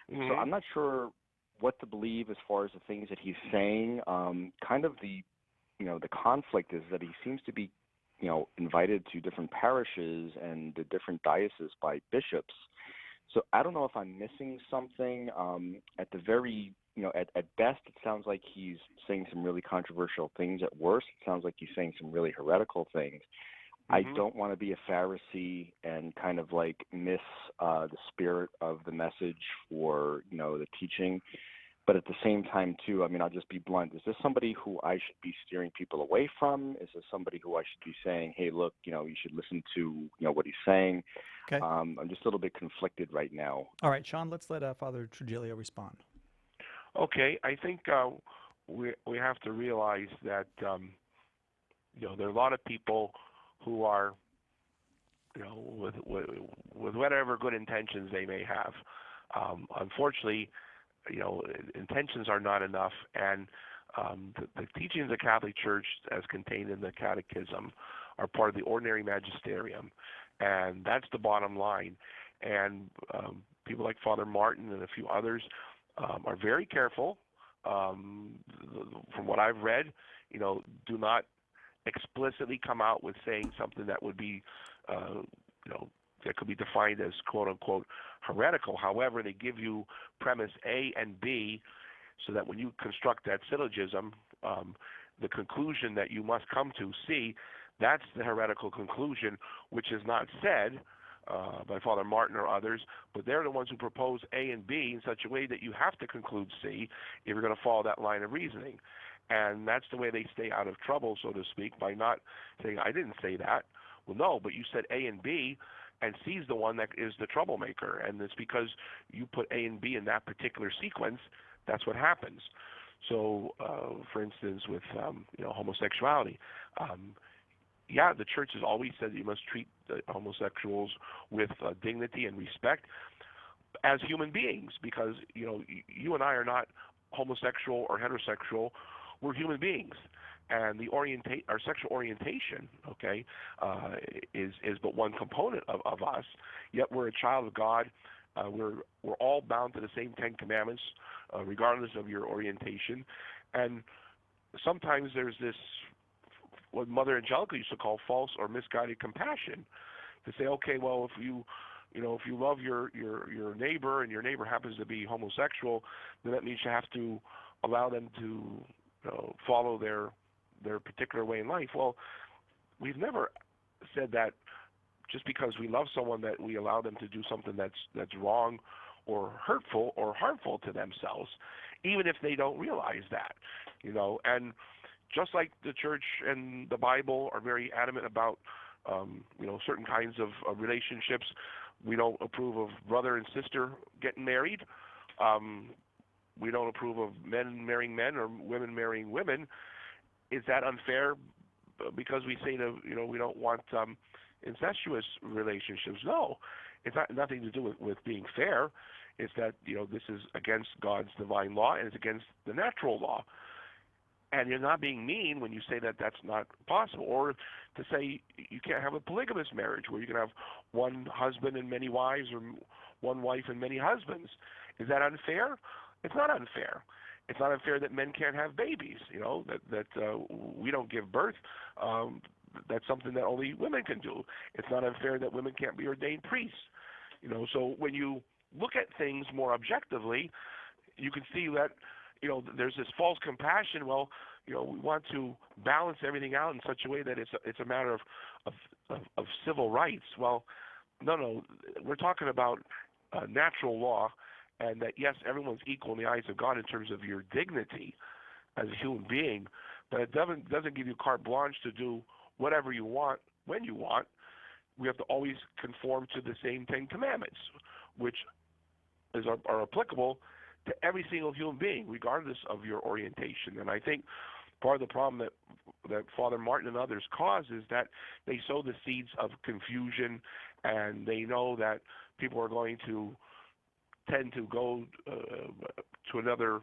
So I'm not sure what to believe as far as the things that he's saying. Kind of the conflict is that he seems to be, invited to different parishes and the different dioceses by bishops. So I don't know if I'm missing something. At the very, at best, it sounds like he's saying some really controversial things. At worst, it sounds like he's saying some really heretical things. I don't want to be a Pharisee and kind of like miss the spirit of the message for, the teaching. But at the same time, too, I'll just be blunt. Is this somebody who I should be steering people away from? Is this somebody who I should be saying, hey, look, you should listen to, what he's saying? Okay. I'm just a little bit conflicted right now. All right, Sean, let's let Father Trigilio respond. Okay, I think we have to realize that, there are a lot of people who are, with whatever good intentions they may have. Unfortunately, intentions are not enough, and the teachings of the Catholic Church, as contained in the Catechism, are part of the ordinary magisterium, and that's the bottom line. And people like Father Martin and a few others are very careful. From what I've read, do not explicitly come out with saying something that would be, that could be defined as quote-unquote heretical. However, they give you premise A and B so that when you construct that syllogism, the conclusion that you must come to, C, that's the heretical conclusion, which is not said by Father Martin or others, but they're the ones who propose A and B in such a way that you have to conclude C if you're going to follow that line of reasoning. And that's the way they stay out of trouble, so to speak, by not saying, I didn't say that. Well, no, but you said A and B, and C is the one that is the troublemaker. And it's because you put A and B in that particular sequence, that's what happens. So, for instance, with homosexuality, the church has always said that you must treat homosexuals with dignity and respect as human beings, because you and I are not homosexual or heterosexual. We're human beings, and our sexual orientation, is but one component of us. Yet we're a child of God. We're all bound to the same 10 Commandments, regardless of your orientation. And sometimes there's this, what Mother Angelica used to call false or misguided compassion, to say, okay, well, if you love your neighbor and your neighbor happens to be homosexual, then that means you have to allow them to follow their particular way in life. Well, we've never said that just because we love someone that we allow them to do something that's wrong or hurtful or harmful to themselves, even if they don't realize that. And just like the church and the Bible are very adamant about certain kinds of relationships, we don't approve of brother and sister getting married. We don't approve of men marrying men or women marrying women. Is that unfair because we say we don't want incestuous relationships? No, it's nothing to do with being fair. It's that this is against God's divine law and it's against the natural law. And you're not being mean when you say that that's not possible, or to say you can't have a polygamous marriage where you can have one husband and many wives, or one wife and many husbands. Is that unfair? It's not unfair. It's not unfair that men can't have babies, that we don't give birth. That's something that only women can do. It's not unfair that women can't be ordained priests. So when you look at things more objectively, you can see that, there's this false compassion. Well, we want to balance everything out in such a way that it's a matter of civil rights. Well, no, we're talking about natural law, and that, yes, everyone's equal in the eyes of God in terms of your dignity as a human being, but it doesn't give you carte blanche to do whatever you want when you want. We have to always conform to the same 10 Commandments, which are applicable to every single human being, regardless of your orientation. And I think part of the problem that Father Martin and others cause is that they sow the seeds of confusion, and they know that people are going to tend to go to another,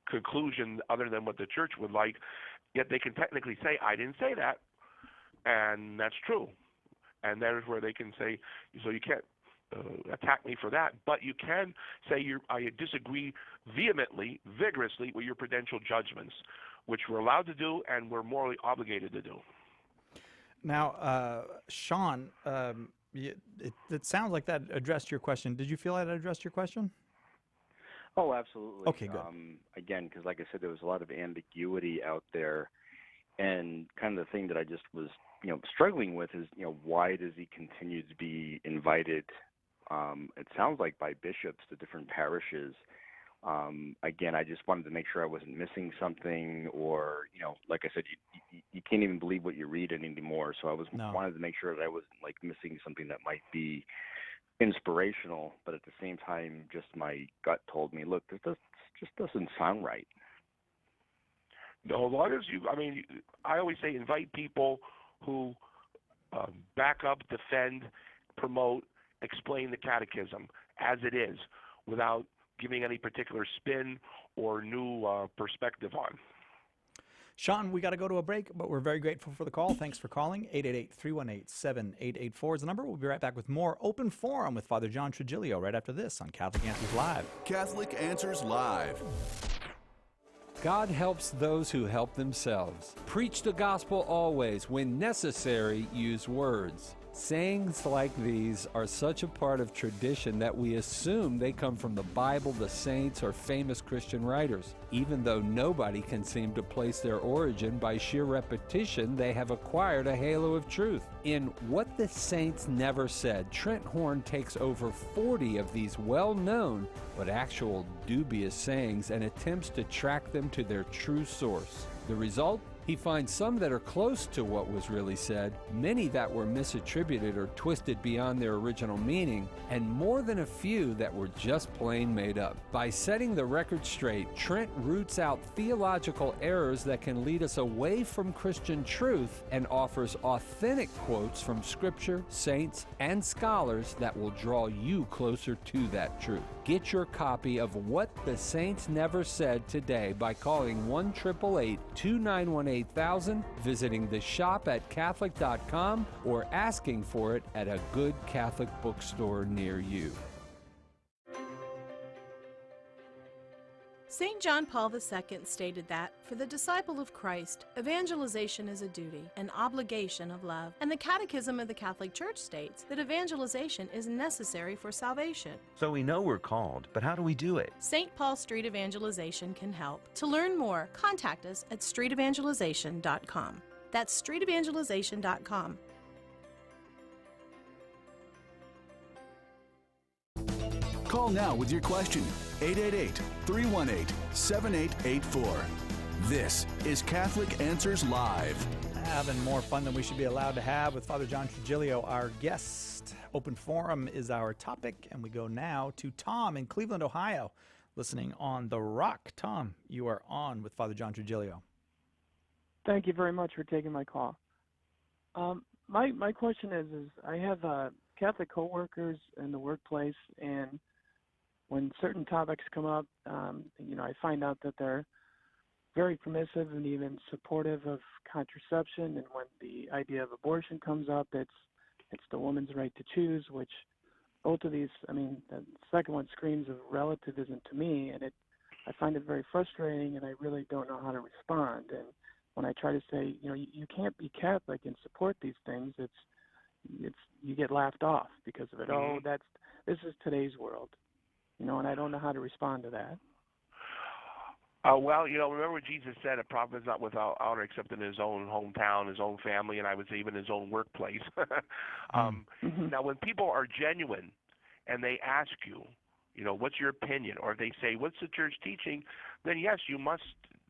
conclusion other than what the church would like. Yet they can technically say, I didn't say that, and that's true. And that is where they can say, so you can't attack me for that, but you can say I disagree vehemently, vigorously with your prudential judgments, which we're allowed to do and we're morally obligated to do. Now, Sean, it sounds like that addressed your question. Did you feel that addressed your question? Oh, absolutely. Okay, good. Again, because like I said, there was a lot of ambiguity out there, and kind of the thing that I just was, struggling with is, why does he continue to be invited? It sounds like by bishops to different parishes. Again, I just wanted to make sure I wasn't missing something, or, like I said, you can't even believe what you read anymore. So I wanted to make sure that I wasn't missing something that might be inspirational, but at the same time, just my gut told me, look, this just doesn't sound right. No, as long as I always say invite people who back up, defend, promote, explain the catechism as it is, without giving any particular spin or new perspective on. Sean, we got to go to a break, but we're very grateful for the call. Thanks for calling. 888-318-7884 is the number. We'll be right back with more Open Forum with Father John Trigilio right after this on Catholic Answers Live. Catholic Answers Live. God helps those who help themselves. Preach the gospel always. When necessary, use words. Sayings like these are such a part of tradition that we assume they come from the Bible, the saints, or famous Christian writers. Even though nobody can seem to place their origin, by sheer repetition, they have acquired a halo of truth. In What the Saints Never Said, Trent Horn takes over 40 of these well-known but actual dubious sayings and attempts to track them to their true source. The result? He finds some that are close to what was really said, many that were misattributed or twisted beyond their original meaning, and more than a few that were just plain made up. By setting the record straight, Trent roots out theological errors that can lead us away from Christian truth and offers authentic quotes from Scripture, saints, and scholars that will draw you closer to that truth. Get your copy of What the Saints Never Said today by calling 1-888-291-8000, visiting the shop at Catholic.com, or asking for it at a good Catholic bookstore near you. St. John Paul II stated that, for the disciple of Christ, evangelization is a duty, an obligation of love, and the Catechism of the Catholic Church states that evangelization is necessary for salvation. So we know we're called, but how do we do it? St. Paul Street Evangelization can help. To learn more, contact us at streetevangelization.com. That's streetevangelization.com. Call now with your question. 888-318-7884. This is Catholic Answers Live. Having more fun than we should be allowed to have with Father John Trigilio, our guest. Open Forum is our topic, and we go now to Tom in Cleveland, Ohio, listening on The Rock. Tom, you are on with Father John Trigilio. Thank you very much for taking my call. My question is I have Catholic coworkers in the workplace, and when certain topics come up, I find out that they're very permissive and even supportive of contraception. And when the idea of abortion comes up, it's the woman's right to choose, which both of these, the second one screams of relativism to me, and I find it very frustrating, and I really don't know how to respond. And when I try to say, you can't be Catholic and support these things, you get laughed off because of it. Oh, this is today's world. And I don't know how to respond to that. Well, remember what Jesus said, a prophet is not without honor except in his own hometown, his own family, and I would say even his own workplace. Now, when people are genuine and they ask you, what's your opinion, or they say, what's the church teaching, then yes, you must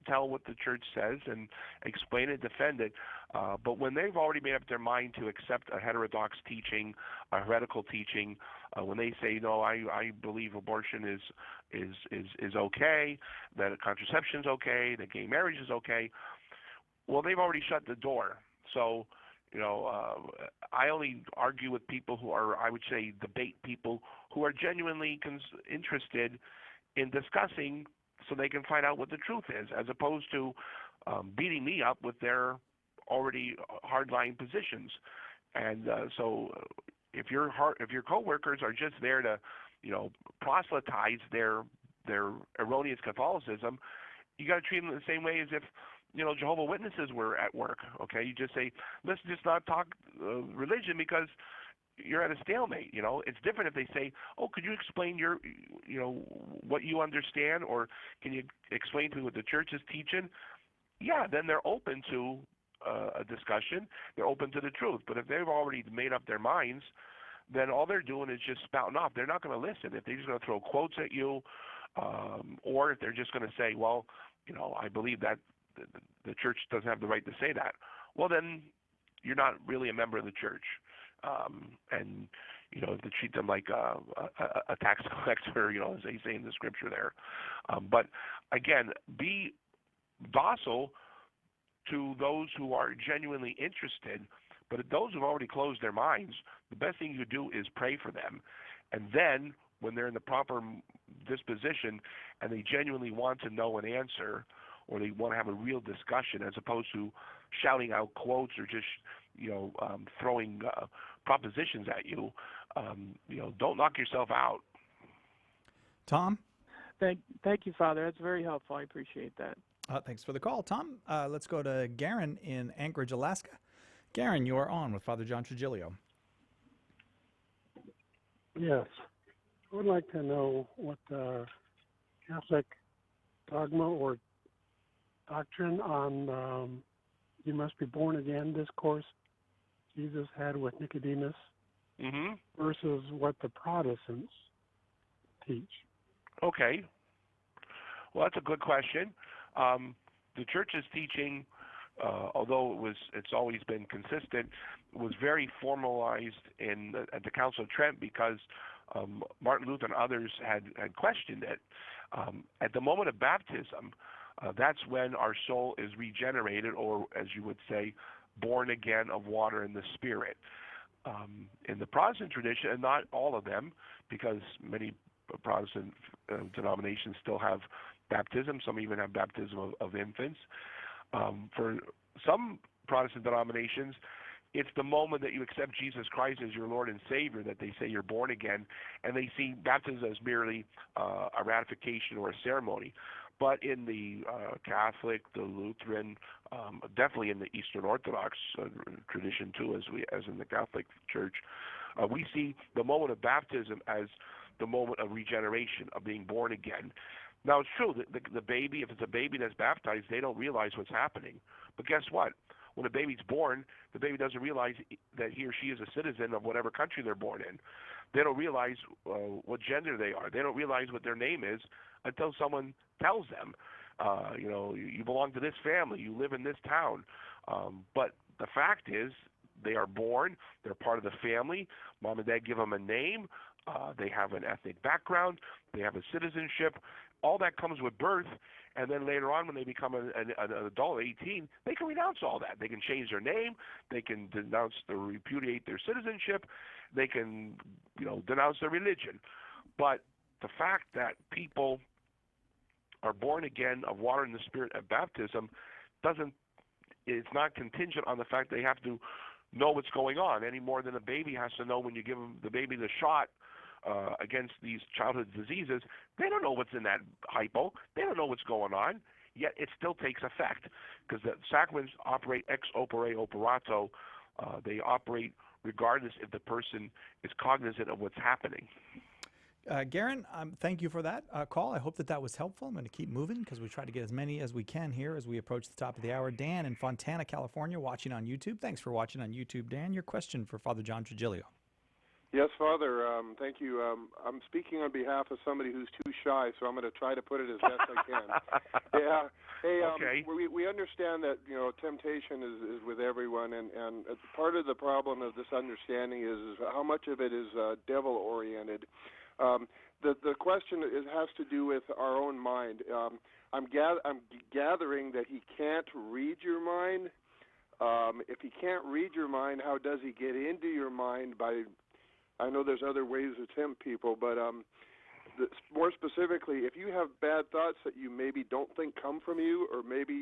tell what the church says and explain it, defend it. But when they've already made up their mind to accept a heterodox teaching, a heretical teaching, when they say, no, I believe abortion is okay, that contraception is okay, that gay marriage is okay, well, they've already shut the door. So, I only argue with people who are, I would say, debate people who are genuinely interested in discussing so they can find out what the truth is, as opposed to beating me up with their already hardline positions. And so if your coworkers are just there to, proselytize their erroneous Catholicism, you got to treat them the same way as if Jehovah's Witnesses were at work. Okay, you just say, let's just not talk religion because you're at a stalemate. It's different if they say, oh, could you explain your, what you understand, or can you explain to me what the church is teaching? Yeah, then they're open to a discussion. They're open to the truth. But if they've already made up their minds, then all they're doing is just spouting off. They're not going to listen. If they're just going to throw quotes at you, or if they're just going to say, well, I believe that the church doesn't have the right to say that, well, then you're not really a member of the church. And to treat them like a tax collector, as they say in the scripture there. But again, be docile to those who are genuinely interested. But those who've already closed their minds, the best thing you do is pray for them. And then when they're in the proper disposition and they genuinely want to know an answer, or they want to have a real discussion, as opposed to shouting out quotes or just throwing propositions at you, don't knock yourself out. Tom? Thank you, Father. That's very helpful. I appreciate that. Thanks for the call, Tom. Let's go to Garen in Anchorage, Alaska. Garen, you are on with Father John Trigilio. Yes. I would like to know what the Catholic dogma or doctrine on you must be born again discourse Jesus had with Nicodemus versus what the Protestants teach. Okay. Well, that's a good question. The church's teaching, although it's always been consistent, was very formalized at the Council of Trent because Martin Luther and others had questioned it. At the moment of baptism, that's when our soul is regenerated, or as you would say, born again of water and the Spirit. In the Protestant tradition, and not all of them, because many Protestant denominations still have baptism, some even have baptism of infants. For some Protestant denominations, it's the moment that you accept Jesus Christ as your Lord and Savior that they say you're born again, and they see baptism as merely a ratification or a ceremony. But in the Catholic, the Lutheran, definitely in the Eastern Orthodox tradition too, as in the Catholic Church, we see the moment of baptism as the moment of regeneration, of being born again. Now, it's true that the baby, if it's a baby that's baptized, they don't realize what's happening. But guess what? When a baby's born, the baby doesn't realize that he or she is a citizen of whatever country they're born in. They don't realize what gender they are. They don't realize what their name is until someone tells them, you belong to this family, you live in this town. But the fact is, they are born, they're part of the family. Mom and dad give them a name. They have an ethnic background. They have a citizenship. All that comes with birth. And then later on, when they become an adult, 18, they can renounce all that. They can change their name. They can denounce or repudiate their citizenship. They can, denounce their religion. But the fact that people are born again of water and the Spirit at baptism it's not contingent on the fact they have to know what's going on any more than a baby has to know when you give the baby the shot against these childhood diseases. They don't know what's in that hypo. They don't know what's going on, yet it still takes effect because the sacraments operate ex opere operato. They operate regardless if the person is cognizant of what's happening. Garen, thank you for that call. I hope that was helpful. I'm going to keep moving because we try to get as many as we can here as we approach the top of the hour. Dan in Fontana, California, watching on YouTube. Thanks for watching on YouTube, Dan. Your question for Father John Trigilio. Yes, Father. Thank you. I'm speaking on behalf of somebody who's too shy, so I'm going to try to put it as best I can. Yeah. Hey, okay. We understand that temptation is with everyone, and part of the problem of this understanding is how much of it is devil oriented. The question has to do with our own mind. I'm gathering that he can't read your mind. If he can't read your mind, how does he get into your mind? I know there's other ways to tempt people, but more specifically, if you have bad thoughts that you maybe don't think come from you, or maybe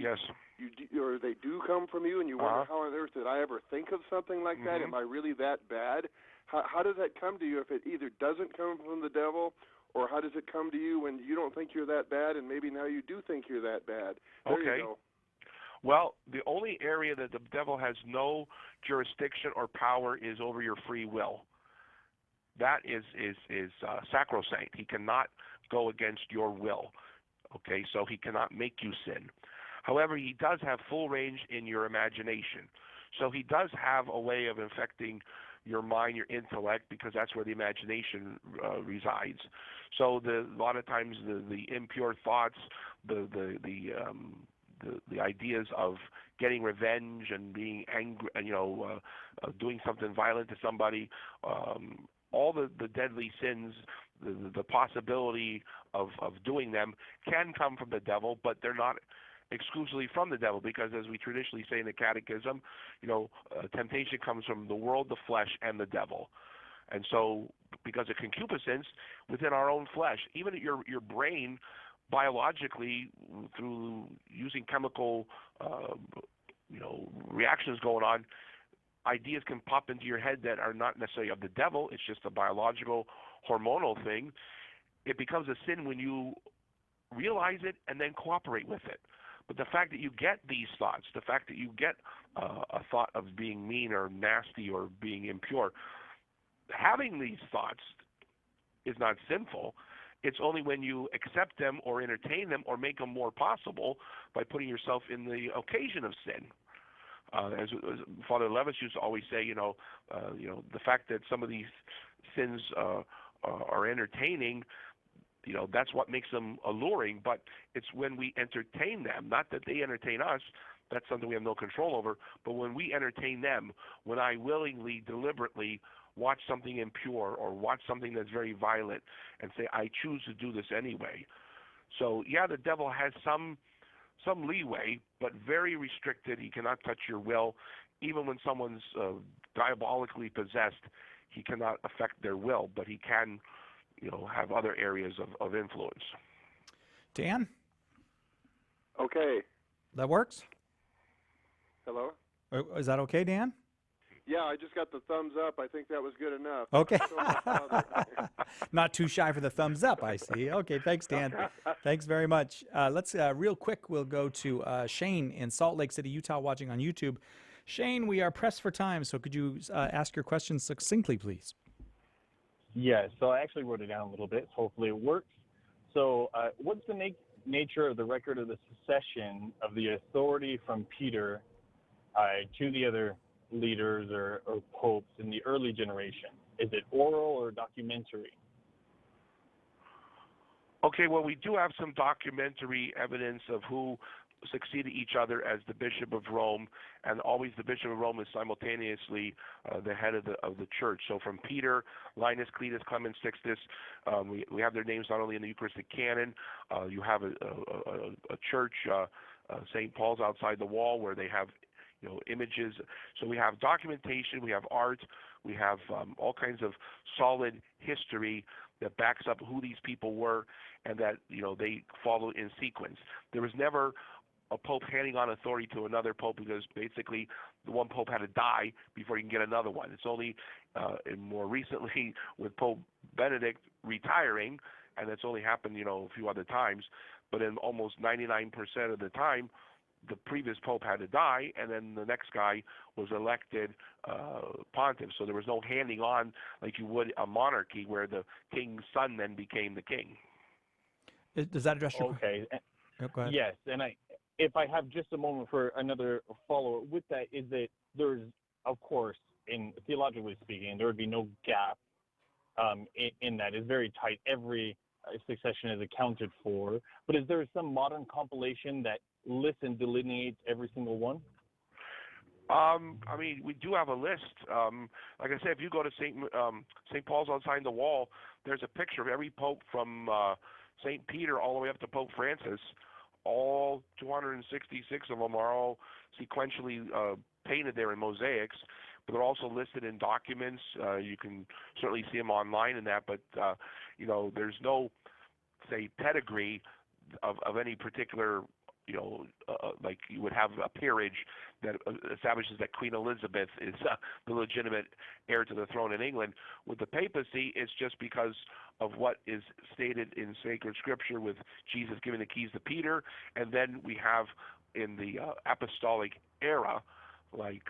or they do come from you, and you wonder how on earth did I ever think of something like that? Am I really that bad? How does that come to you if it either doesn't come from the devil, or how does it come to you when you don't think you're that bad, and maybe now you do think you're that bad? There you go. Well, the only area that the devil has no jurisdiction or power is over your free will. That is sacrosanct. He cannot go against your will. Okay, so he cannot make you sin. However, he does have full range in your imagination. So he does have a way of infecting your mind, your intellect, because that's where the imagination resides. So a lot of times the impure thoughts, the ideas of getting revenge and being angry, doing something violent to somebody, all the deadly sins, the possibility of doing them can come from the devil, but they're not exclusively from the devil, because as we traditionally say in the Catechism, temptation comes from the world, the flesh, and the devil. And so because of concupiscence within our own flesh, even your brain biologically, through using chemical reactions going on, ideas can pop into your head that are not necessarily of the devil. It's just a biological, hormonal thing. It becomes a sin when you realize it and then cooperate with it. But the fact that you get these thoughts, the fact that you get a thought of being mean or nasty or being impure, having these thoughts is not sinful. It's only when you accept them or entertain them or make them more possible by putting yourself in the occasion of sin. As Father Levis used to always say, the fact that some of these sins are entertaining, that's what makes them alluring. But it's when we entertain them, not that they entertain us. That's something we have no control over. But when we entertain them, when I willingly, deliberately watch something impure or watch something that's very violent and say, I choose to do this anyway. So, yeah, the devil has some leeway, but very restricted. He cannot touch your will. Even when someone's diabolically possessed, he cannot affect their will, but he can, have other areas of influence. Dan? Okay. That works? Hello? Is that okay, Dan? Yeah, I just got the thumbs up. I think that was good enough. Okay. Not too shy for the thumbs up, I see. Okay, thanks, Dan. Thanks very much. Let's, real quick, we'll go to Shane in Salt Lake City, Utah, watching on YouTube. Shane, we are pressed for time, so could you ask your question succinctly, please? Yeah, so I actually wrote it down a little bit. So hopefully it works. So what's the nature of the record of the succession of the authority from Peter to the other leaders or popes in the early generation? Is it oral or documentary? Okay, well, we do have some documentary evidence of who succeeded each other as the Bishop of Rome, and always the Bishop of Rome is simultaneously the head of the church. So from Peter, Linus, Cletus, Clement, Sixtus, we have their names not only in the Eucharistic canon. You have a church, St. Paul's outside the wall, where they have images. So we have documentation, we have art, we have all kinds of solid history that backs up who these people were, and that they follow in sequence. There was never a pope handing on authority to another pope because basically the one pope had to die before you can get another one. It's only more recently with Pope Benedict retiring, and that's only happened a few other times, but in almost 99% of the time the previous pope had to die, and then the next guy was elected pontiff. So there was no handing on like you would a monarchy, where the king's son then became the king. Does that address your question? Okay. Oh, go ahead. Yes, and if I have just a moment for another follow-up with that, is that there's, of course, in theologically speaking, there would be no gap in that. It's very tight. Every succession is accounted for. But is there some modern compilation that lists and delineates every single one? I mean, we do have a list. Like I said, if you go to St. Paul's outside the wall, there's a picture of every pope from St. Peter all the way up to Pope Francis. All 266 of them are all sequentially painted there in mosaics, but they're also listed in documents. You can certainly see them online and that, but there's no, say, pedigree of any particular, like you would have a peerage that establishes that Queen Elizabeth is the legitimate heir to the throne in England. With the papacy, it's just because of what is stated in sacred scripture, with Jesus giving the keys to Peter, and then we have in the apostolic era, like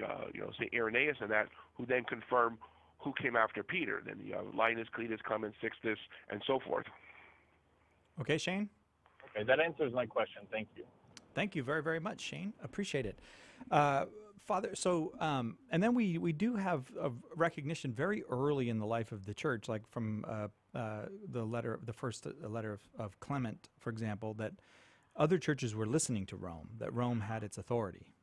St. Irenaeus and that, who then confirm who came after Peter. Then you have Linus, Cletus, Clement, Sixtus, and so forth. Okay, Shane? Okay, that answers my question. Thank you. Thank you very, very much, Shane. Appreciate it. Father, so, and then we do have a recognition very early in the life of the church, like from the first letter of Clement, for example, that other churches were listening to Rome, that Rome had its authority.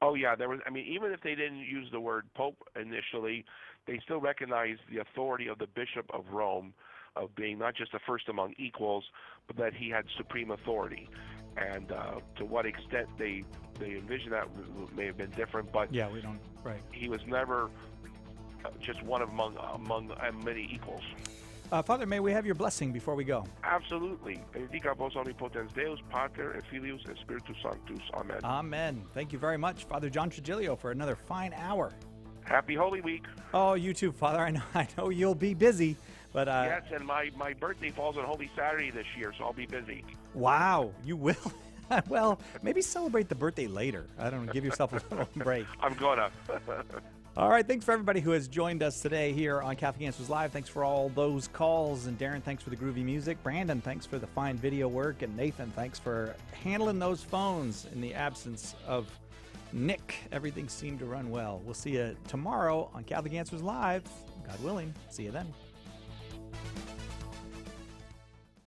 Oh, yeah. There was. I mean, even if they didn't use the word pope initially, they still recognized the authority of the Bishop of Rome, of being not just the first among equals, but that he had supreme authority. And to what extent they envisioned that may have been different, but yeah, we don't. Right. He was never just one among many equals. Father, may we have your blessing before we go? Absolutely. Benedicat vos omnipotens Deus, Pater et Filius et Spiritus Sanctus. Amen. Amen. Thank you very much, Father John Trigilio, for another fine hour. Happy Holy Week. Oh, you too, Father. I know you'll be busy, but yes, and my birthday falls on Holy Saturday this year, so I'll be busy. Wow, you will. Well, maybe celebrate the birthday later. I don't know. Give yourself a little break. I'm gonna. All right, thanks for everybody who has joined us today here on Catholic Answers Live. Thanks for all those calls. And Darren, thanks for the groovy music. Brandon, thanks for the fine video work. And Nathan, thanks for handling those phones in the absence of Nick. Everything seemed to run well. We'll see you tomorrow on Catholic Answers Live. God willing. See you then.